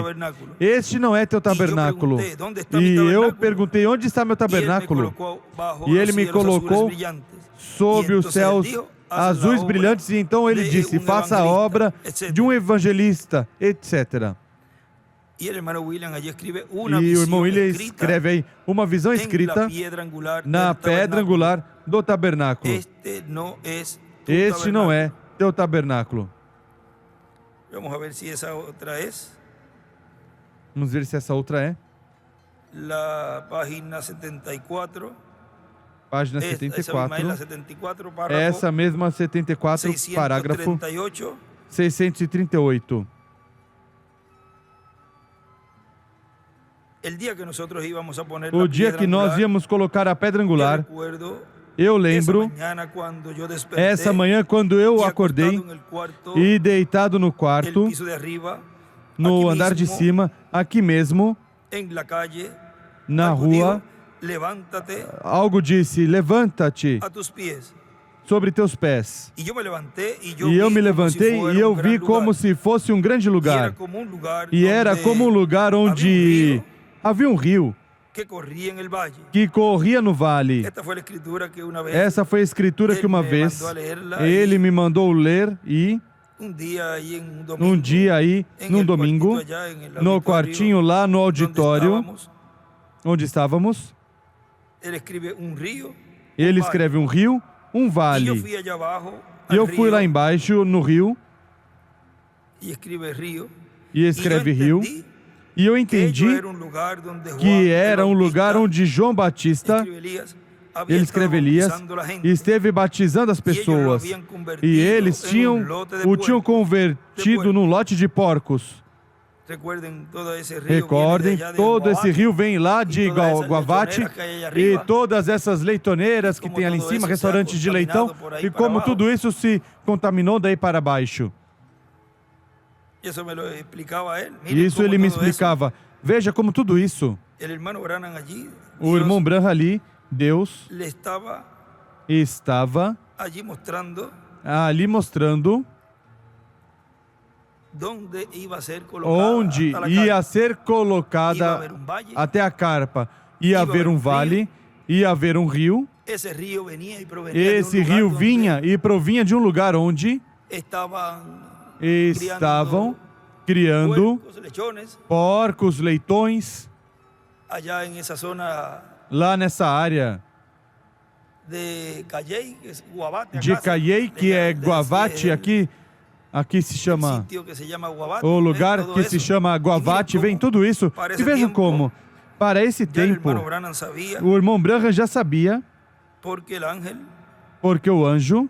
este não é teu tabernáculo. E eu perguntei, onde está meu tabernáculo? E ele me colocou sob os céus azuis brilhantes. E então ele disse, faça a obra de um evangelista, etc. E o irmão William escreve aí uma visão escrita na pedra angular do tabernáculo. Este não é teu tabernáculo. Vamos ver se essa outra é. Vamos ver se essa outra é. La página 74. Página Essa mesma é 74. la 74, párrafo Essa mesma 74, parágrafo 638. 638. El día que nosotros íbamos a poner O la dia piedra que nós angular, íamos colocar a pedra eu angular, recuerdo eu essa lembro, manhã quando eu despertei, essa manhã quando eu e acordei acostado en el cuarto, e deitado no el quarto, piso de arriba, no aqui andar de mesmo, cima, aqui mesmo, en la calle, na algo rua, dijo, levántate algo disse, levanta-te a tus pies. sobre teus pés. E eu me levantei e eu E eu vi me como levantei se fuera e eu um vi grande como lugar. se fosse um grande E era lugar. como um lugar E era donde como um lugar onde havia um rio que corria en el valle. que corria no vale. Esta foi a escritura que uma vez Essa foi a escritura que uma me vez mandou a lerla ele me mandou ler e dia aí em domingo, um dia aí, en num el domingo, cuartito allá en el no auditorio quartinho lá no donde auditório estávamos, onde estávamos, ele escreve um rio, ele vale. escreve um rio, um E eu vale. fui allá abaixo, E eu fui lá embaixo no rio e escreve rio. e escreve rio. E eu entendi que que era um lugar onde João Batista, ele escreve Elias, esteve batizando as pessoas. E eles tinham convertido num lote de porcos. Recordem, todo esse rio vem lá de Guavati e todas essas leitoneiras que tem ali em cima, restaurantes de leitão, e como tudo isso se contaminou daí para baixo. Isso ele me explicava. Veja como tudo isso. O irmão Branham ali, Deus, estava ali mostrando onde ia ser colocada até a carpa. Ia haver um vale, ia haver um rio. Esse rio vinha e provinha de um lugar onde estavam criando porcos, leitões, lá nessa área de Cayey, que é Guavati, aqui se chama, o lugar que se chama Guavati, vem tudo isso. E vejam como, para esse tempo, o irmão Branham já sabia, porque o anjo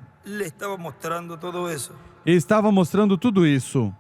estava mostrando tudo isso.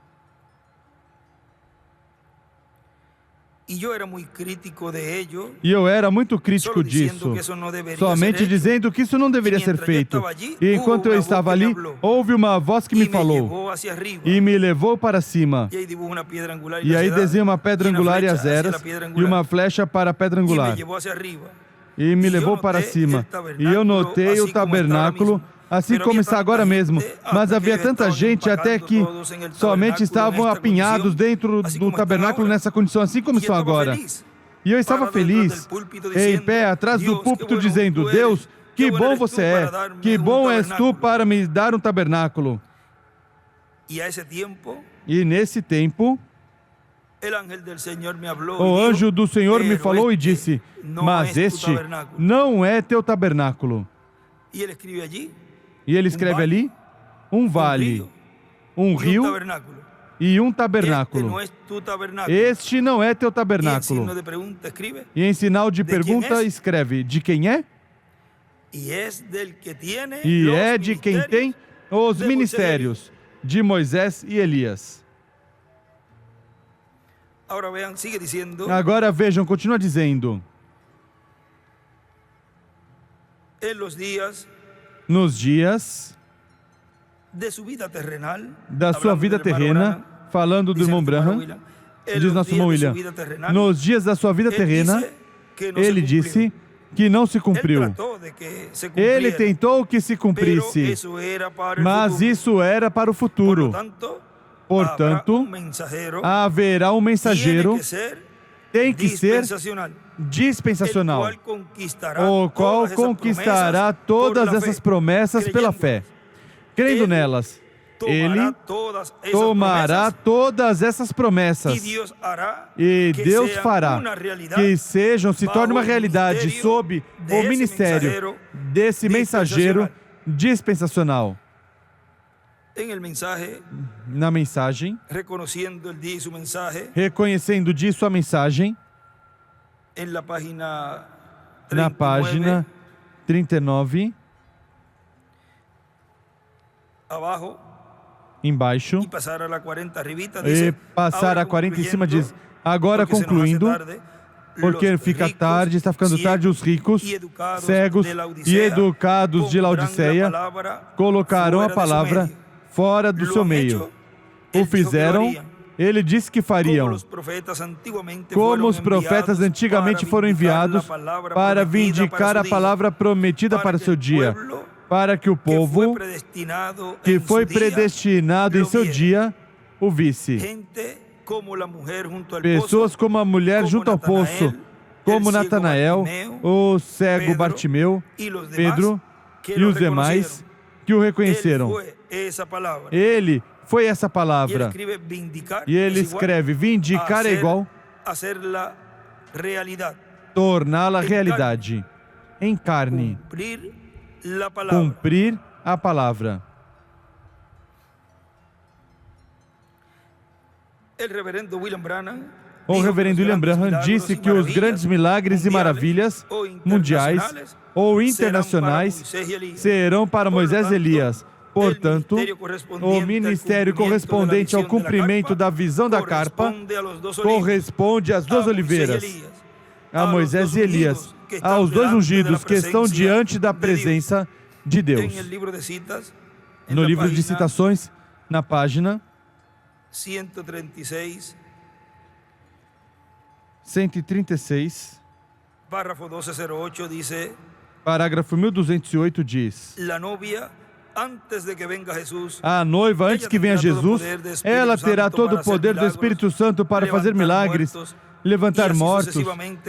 Y yo era muy crítico de ello, E eu era muito crítico solo diciendo disso, que eso no debería somente ser hecho. dizendo que isso não deveria ser feito. E enquanto eu estava ali, houve uma voz que me Y me falou llevó hacia arriba. e me levou para cima. Y ahí dibuja una piedra angular E las aí edades, desenha uma pedra y una angular e flecha as hacia eras, la piedra e angular. uma flecha para a pedra Y me angular. llevó hacia arriba. E me E levou eu para notei cima. el tabernáculo, E eu notei assim o como está tabernáculo, agora mesmo. assim Pero como havia está tanta agora mesmo. gente, Mas até havia que tanta estavam gente até que empacando todos em el somente tabernáculo estavam nesta apinhados condição, dentro assim do como está tabernáculo agora. nessa condição, assim como E eu estão estava agora. feliz, E eu estava parado atrás feliz, del púlpito, em dizendo, pé atrás do Deus, púlpito, que bueno dizendo: tu eres, Deus, que que bueno bom eres tu você é, para darme que um bom és tu tabernáculo. para me dar um tabernáculo. E a esse tempo, E nesse tempo, el ángel del Señor me habló o y dijo, anjo do Senhor me "Pero falou e este disse: não Mas es tu este tabernáculo." não é teu tabernáculo. E ele escreve allí, E ele escreve ali: um vale, um y rio tabernáculo. e um Este tabernáculo. no es tu tabernáculo. Este não é teu Y en signo tabernáculo. de pregunta escribe, E em sinal de De quem pergunta, és? escreve: de quem é? y es del que tiene E los é de quem ministerios tem os de ministérios de Moisés e Elias. Ahora vean, sigue diciendo, Agora vejam, continua dizendo: en los días nos dias de su vida terrenal, da sua hablando vida del hermano terrena, Branham, falando do dice irmão el hermano Branham, William, en diz los nosso días irmão de su William, vida terrenal, nos dias da sua vida él terrena, dice que no se ele cumplió. disse que não se Él cumpriu. trató de que se Ele cumpliera, tentou que se pero cumprisse, eso era para el mas futuro. isso era para o Por futuro. lo tanto, Portanto, habrá un mensajero, haverá um mensageiro, tiene que ser tem que ser dispensacional, dispensacional, el cual conquistará o qual todas esas conquistará promesas por todas la essas fe, promessas pela fé. Crendo Ele nelas, tomará ele todas esas tomará promesas todas essas promessas y Dios hará e que Deus sean fará una realidad que sejam, se torne uma bajo el realidade ministerio sob de o ese ministério mensajero desse mensageiro dispensacional. en el mensaje, Na mensagem, reconociendo el día y su mensaje, reconhecendo de sua mensagem, en la página 39, na página 39, abajo, embaixo, y pasar a la 40 arribita, e dice, passar ahora a 40 em cima concluyendo, diz: agora porque se nos hace concluindo, tarde, porque los fica ricos, tarde, está ficando tarde, os ricos, ciegos y educados cegos de e Laodicea educados de pondrán Laodiceia la palabra colocarão a fuera de su palavra medio. fora do Lo seu han meio. hecho, O él dijo que lo fizeram, harían, ele disse que como fariam. los profetas antiguamente Como fueron os profetas enviados antigamente para foram vindicar la enviados palabra para prometida vindicar para a su palavra prometida para para o seu que el dia, pueblo para que o día, que fue povo predestinado que en foi su día, predestinado em lo seu viera. dia o visse. Gente como la mujer junto al Pessoas pozo, como a mulher como junto ao poço, como el ciego Natanael, Bartimeo, o cego Pedro Bartimeu, y los demás Pedro que e lo os demais reconocieron. que o Él reconheceram. fue esa palabra. Ele foi essa Y él palavra. escribe vindicar, E ele es igual escreve: vindicar é hacer- igual hacerla realidad, torná-la Em realidade, em carne, cumplir la palabra. cumprir a palavra. El reverendo William Branham, O dijo que reverendo los William grandes Branham milagros disse y que os grandes milagres e maravilhas mundiais ou internacionais serão para Moisés e Elias. Portanto, o ministério correspondente ao cumprimento da visão da carpa corresponde às duas oliveiras, a Moisés e Elias, aos dois ungidos que estão diante da presença de Deus. No livro de citações, na página 136, párrafo 1208 dice: parágrafo 1208 diz: la novia, antes de que venga Jesús, a noiva, antes que venha Jesus, ela terá todo o poder do Espírito Santo para fazer milagres, levantar mortos,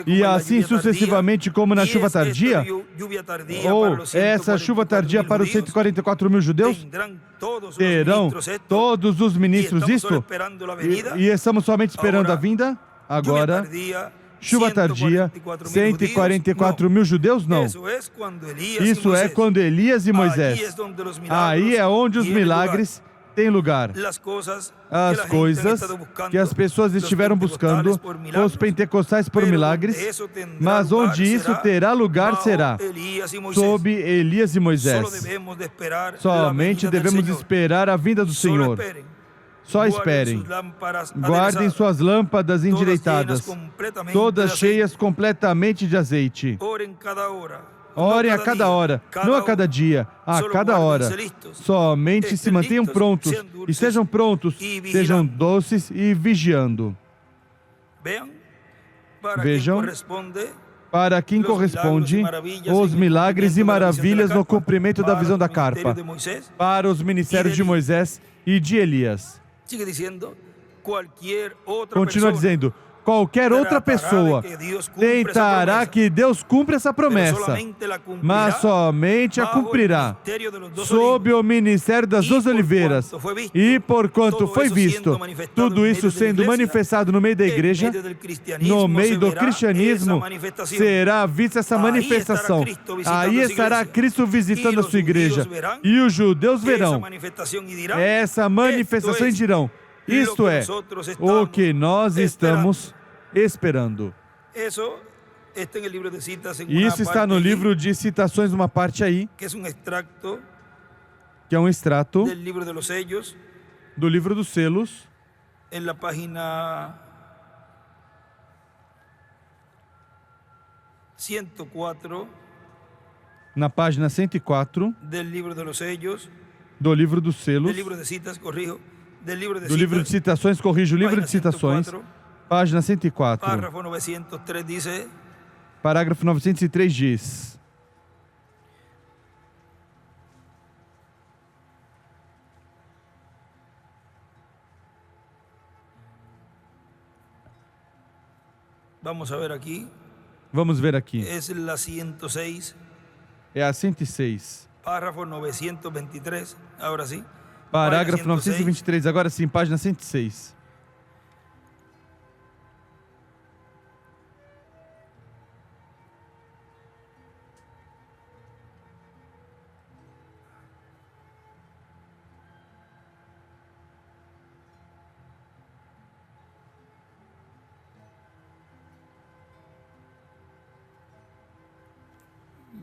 e assim sucessivamente como na chuva tardia, ou essa chuva tardia para os 144 mil judeus, terão todos os ministros isto, e estamos somente esperando a vinda. Agora, chuva tardia, 144 mil judeus? Não. Isso é quando Elias e Moisés. Aí é onde os milagres têm lugar. As coisas que as pessoas estiveram buscando, os pentecostais por milagres, mas onde isso terá lugar será sob Elias e Moisés. Somente devemos esperar a vinda do Senhor. Só esperem. Guardem suas lâmpadas endireitadas, todas cheias completamente de azeite. Orem a cada hora, não a cada dia, a cada hora. Somente se mantenham prontos, e sejam prontos, sejam doces e vigiando. Vejam, para quem corresponde os milagres e maravilhas no cumprimento da visão da carpa, para os ministérios de Moisés e de Elias. Continua dizendo, qualquer outra pessoa tentará que Deus cumpra essa promessa, mas somente a cumprirá sob o ministério das 12 oliveiras. E porquanto foi visto tudo isso sendo manifestado no meio da igreja, no meio do cristianismo, será vista essa manifestação. Aí estará Cristo visitando a sua igreja, e os judeus verão essa manifestação e dirão, isto é o que nós estamos esperando. Isso está no livro de Citações, uma parte aí, que é um extrato do livro dos selos, na página 104 do livro dos selos, do livro de Citações, corrijo, o livro de Citações, página 104, parágrafo 903 diz: Vamos ver aqui. É a 106. Parágrafo 923, agora sim. Parágrafo 923, agora sim, página 106.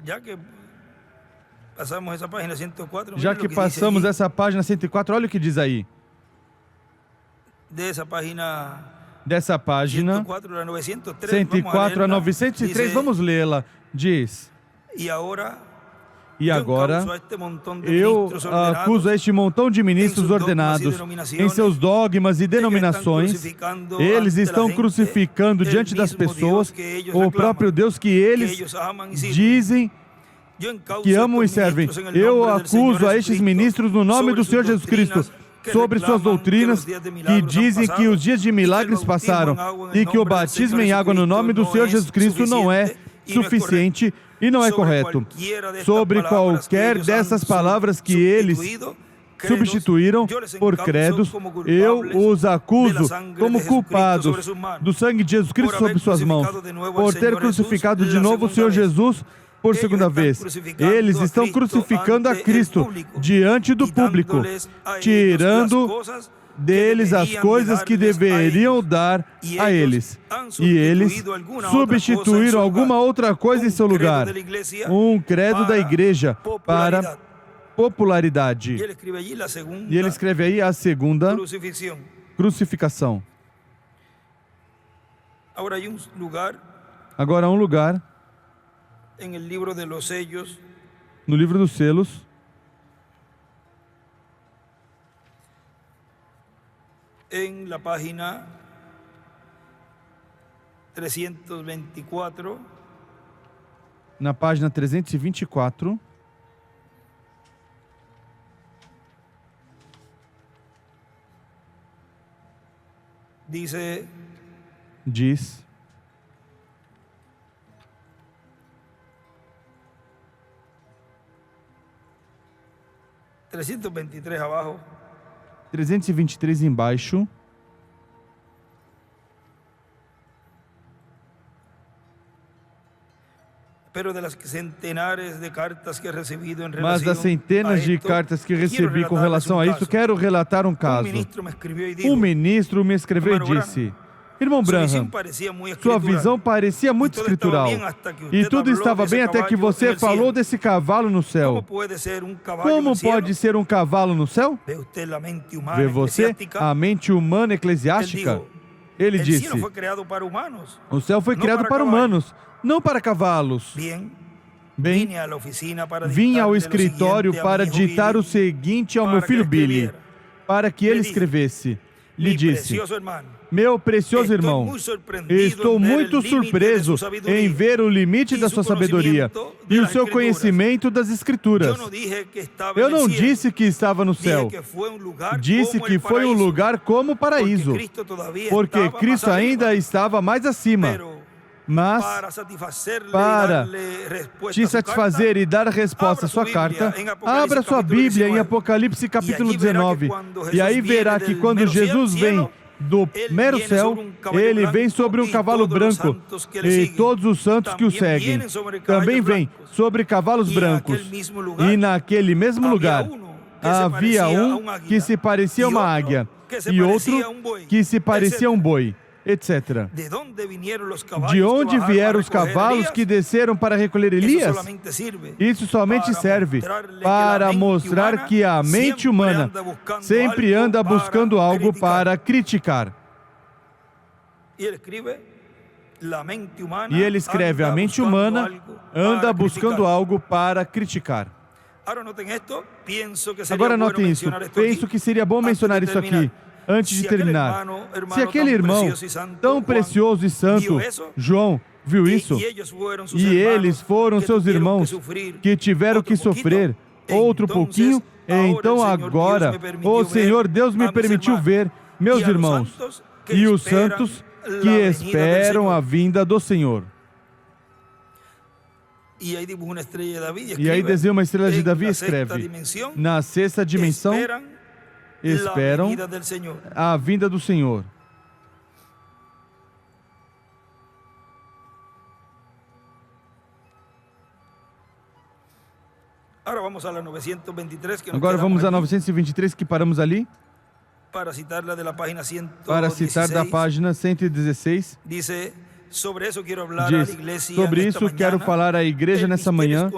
Já que passamos essa página 104, já que passamos essa página 104, olha o que diz aí. Dessa página 104 a 903, vamos lê-la. Diz: E agora eu acuso a este montão de ministros ordenados em seus dogmas e denominações. Eles estão crucificando diante das pessoas o próprio Deus que eles dizem que amam e servem. Eu acuso a estes ministros no nome do Senhor Jesus Cristo sobre suas doutrinas que dizem que os dias de milagres passaram e que o batismo em água no nome do Senhor Jesus Cristo não é suficiente e não é correto. Sobre qualquer dessas palavras que eles substituíram por credos, eu os acuso como culpados do sangue de Jesus Cristo sobre suas mãos, por ter crucificado de novo o Senhor Jesus por segunda vez. Eles estão crucificando a Cristo diante do público, tirando deles as coisas que deveriam dar a eles. E eles substituíram alguma outra coisa em seu lugar, um credo da igreja para popularidade. E ele escreve aí a segunda crucificação. Agora um lugar no livro dos selos, en la página 324, na página 324, diz: abaixo, 323 embaixo. Mas das centenas de cartas que recebi com relação a isso, quero relatar um caso. Um ministro me escreveu e disse: Irmão Branham, sua visão parecia muito escritural. E tudo estava bem até que você falou desse cavalo no céu. Como pode ser um cavalo no céu? Vê você a mente humana eclesiástica? Ele disse, o céu foi criado para humanos, não para cavalos. Bem, vim ao escritório para ditar o seguinte ao meu filho Billy, para que ele escrevesse. Lhe disse, meu precioso irmão, estou muito surpreso em ver o limite da sua sabedoria e o seu conhecimento das Escrituras. Eu não disse que estava no céu, disse que foi um lugar como o paraíso, porque Cristo ainda estava mais acima. Mas, para te satisfazer e dar a resposta à sua carta, abra sua Bíblia em Apocalipse capítulo 19, e aí verá que quando Jesus vem do mero céu, ele vem sobre um cavalo branco, e todos os santos que o seguem também vêm sobre cavalos brancos. E naquele mesmo lugar havia um que se parecia a uma águia, e outro que se parecia a um boi, etc. De onde vieram os cavalos que desceram para recolher Elias? Isso somente serve para mostrar que a mente humana sempre anda buscando algo para criticar. E ele escreve, a mente humana anda buscando algo para criticar. Agora notem isso. Penso que seria bom mencionar isso aqui. Antes de terminar, se aquele irmão tão precioso e santo, João, viu isso, e eles foram seus irmãos que tiveram que sofrer outro pouquinho, então agora o Senhor Deus me permitiu ver meus irmãos e os santos que esperam a vinda do Senhor. E aí desenha uma estrela de Davi e escreve, na sexta dimensão, esperam a vinda do Senhor. Agora vamos a 923, que paramos ali. Para citar da página 116. Diz, sobre isso quero falar à igreja nessa manhã,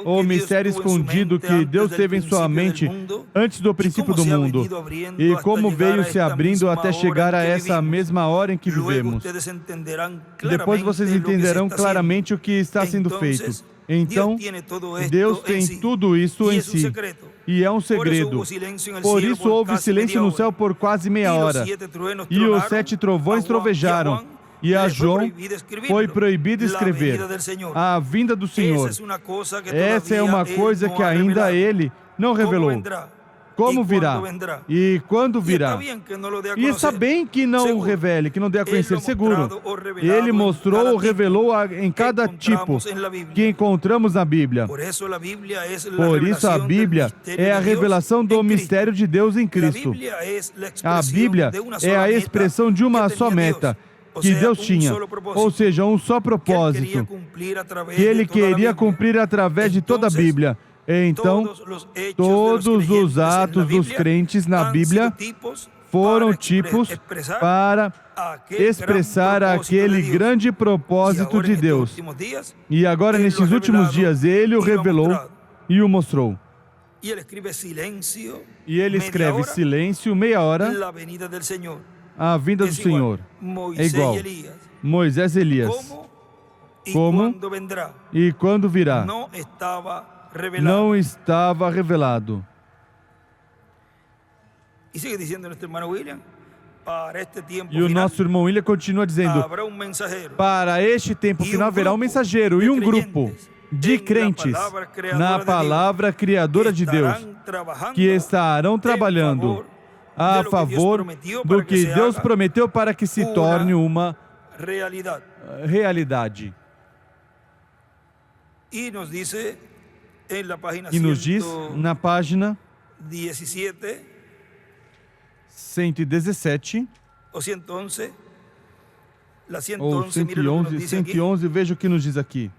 o mistério escondido que Deus teve em sua mente antes do princípio do mundo, e como veio se abrindo até chegar a essa mesma hora em que vivemos. Depois vocês entenderão claramente o que está sendo feito. Então, Deus tem tudo isso em si, e é um segredo. Por isso houve silêncio no céu por quase meia hora, e os 7 trovões trovejaram, e a João foi proibido escrever a vinda do Senhor. Essa é uma coisa que ainda ele não revelou. Como virá? E quando virá? E está bem que não o revele, que não dê a conhecer, seguro. Ele mostrou ou revelou em cada tipo que encontramos na Bíblia. Por isso a Bíblia é a revelação do mistério de Deus em Cristo. A Bíblia é a expressão de uma só meta que Deus tinha, ou seja, um só propósito, que Ele queria cumprir através de toda a Bíblia. Então, todos os atos dos crentes na Bíblia foram tipos para expressar aquele grande propósito de Deus. E agora, nesses últimos dias, Ele o revelou e o mostrou. E Ele escreve silêncio, meia hora, a vinda do Senhor. É igual. Moisés e Elias. Como e quando virá? Não estava revelado. E o nosso irmão William continua dizendo, para este tempo final haverá um mensageiro e um grupo de crentes na palavra criadora de Deus, que estarão trabalhando a favor do que Deus prometeu para que se torne uma realidade. E nos diz na página 117 ou 111, veja o que nos diz aqui.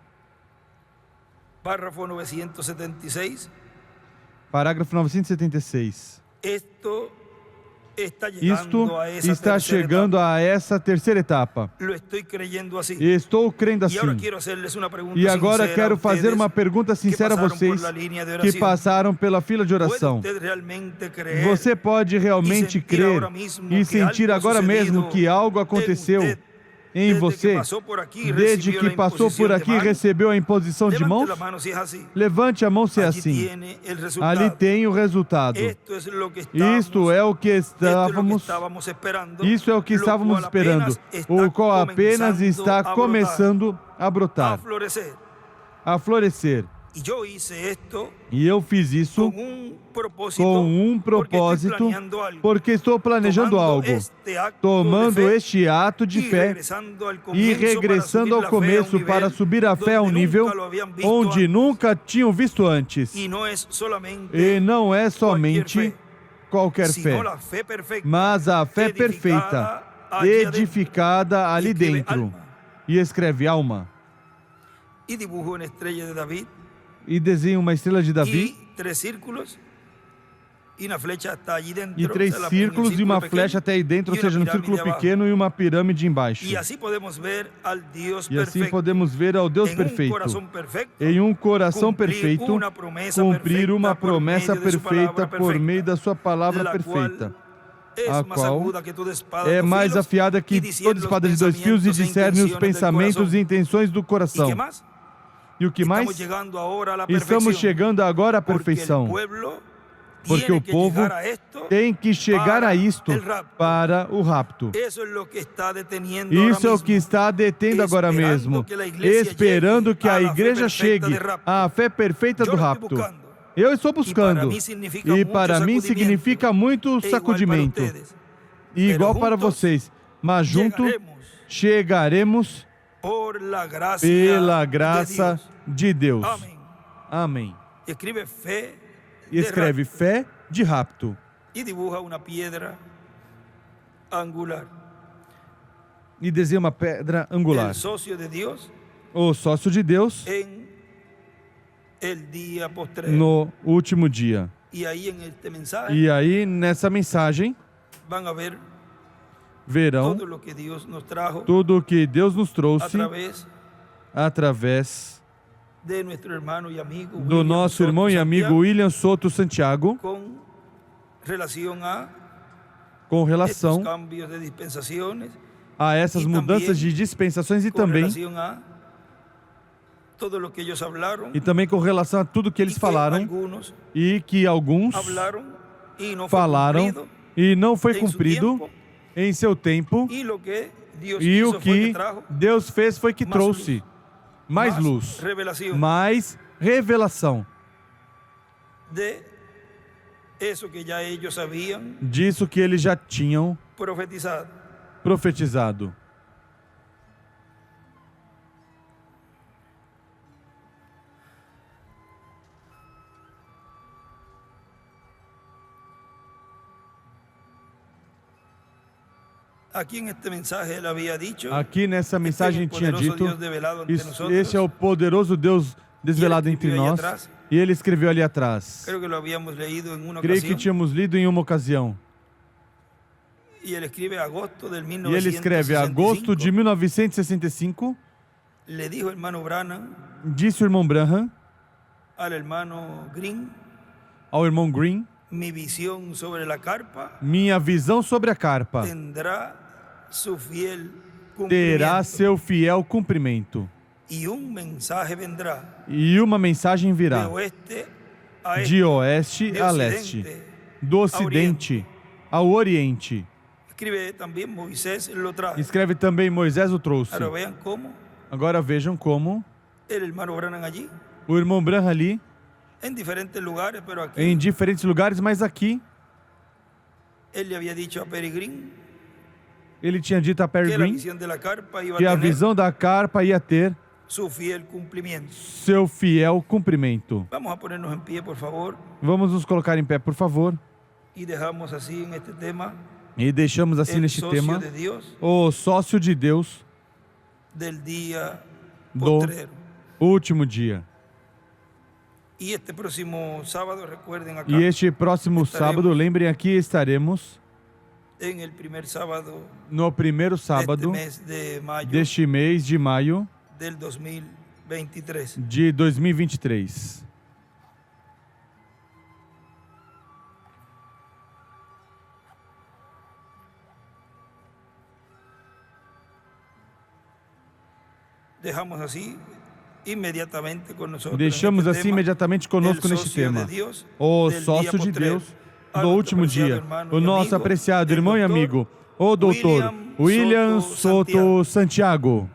Parágrafo 976. Isto está chegando a essa terceira etapa. Estou crendo assim. E agora quero fazer uma pergunta sincera a vocês que passaram pela fila de oração. Você pode realmente crer e sentir agora mesmo que algo aconteceu em você, desde que passou por aqui e recebeu a imposição de mãos? Levante a mão se é assim. Ali tem o resultado. Isto é o que estávamos esperando, o qual apenas está começando a brotar, a florescer. E eu fiz isso com um propósito, porque estou planejando algo, tomando este ato de fé e regressando ao começo para subir a fé a um nível onde nunca tinham visto antes. E não é somente qualquer fé, mas a fé perfeita, edificada ali dentro. E escreve alma. E desenha uma estrela de Davi, e 3 círculos e uma flecha até aí dentro, ou seja, um círculo pequeno e uma pirâmide embaixo. E assim podemos ver ao Deus perfeito, em um coração perfeito, cumprir uma promessa perfeita por meio da sua palavra perfeita, a qual é mais afiada que toda espada de 2 fios e discerne os pensamentos e intenções do coração. E o que mais? Estamos chegando agora à perfeição, porque o povo tem que chegar a isto para o rapto. Isso é o que está detendo agora mesmo, esperando que a igreja chegue à fé perfeita do rapto. Eu estou buscando, e para mim significa muito sacudimento, e igual para vocês, mas junto chegaremos pela graça de Deus. Amém. E escreve fé de rapto. E desenha uma pedra angular. O sócio de Deus no último dia. E aí, nessa mensagem, verão tudo o que Deus nos trouxe através do nosso irmão e amigo William Soto Santiago, com relação a essas mudanças de dispensações e também com relação a tudo que eles falaram e que alguns falaram e não foi cumprido em seu tempo, e o que Deus fez foi que trouxe mais luz, mais revelação disso que eles já tinham profetizado. Aqui nessa mensagem tinha dito, este é o poderoso Deus desvelado entre nós, e ele escreveu ali atrás. Creio que tínhamos lido em uma ocasião. E ele escreve agosto de 1965. Disse o irmão Branham ao irmão Green: minha visão sobre a carpa terá seu fiel cumprimento. E uma mensagem virá de oeste a leste, do ocidente ao oriente. Escreve também Moisés o trouxe. Agora vejam como o irmão Branham ali, em diferentes lugares, mas aqui ele tinha dito a Perry Green que a visão da carpa ia ter seu fiel cumprimento. Vamos nos colocar em pé, por favor. E deixamos assim neste tema o sócio de Deus do último dia. E este próximo sábado, lembrem, aqui estaremos no primeiro sábado deste mês de maio de 2023. Deixamos assim imediatamente conosco neste tema. O sócio de Deus do último dia, o nosso apreciado irmão e amigo, o doutor William Soto Santiago.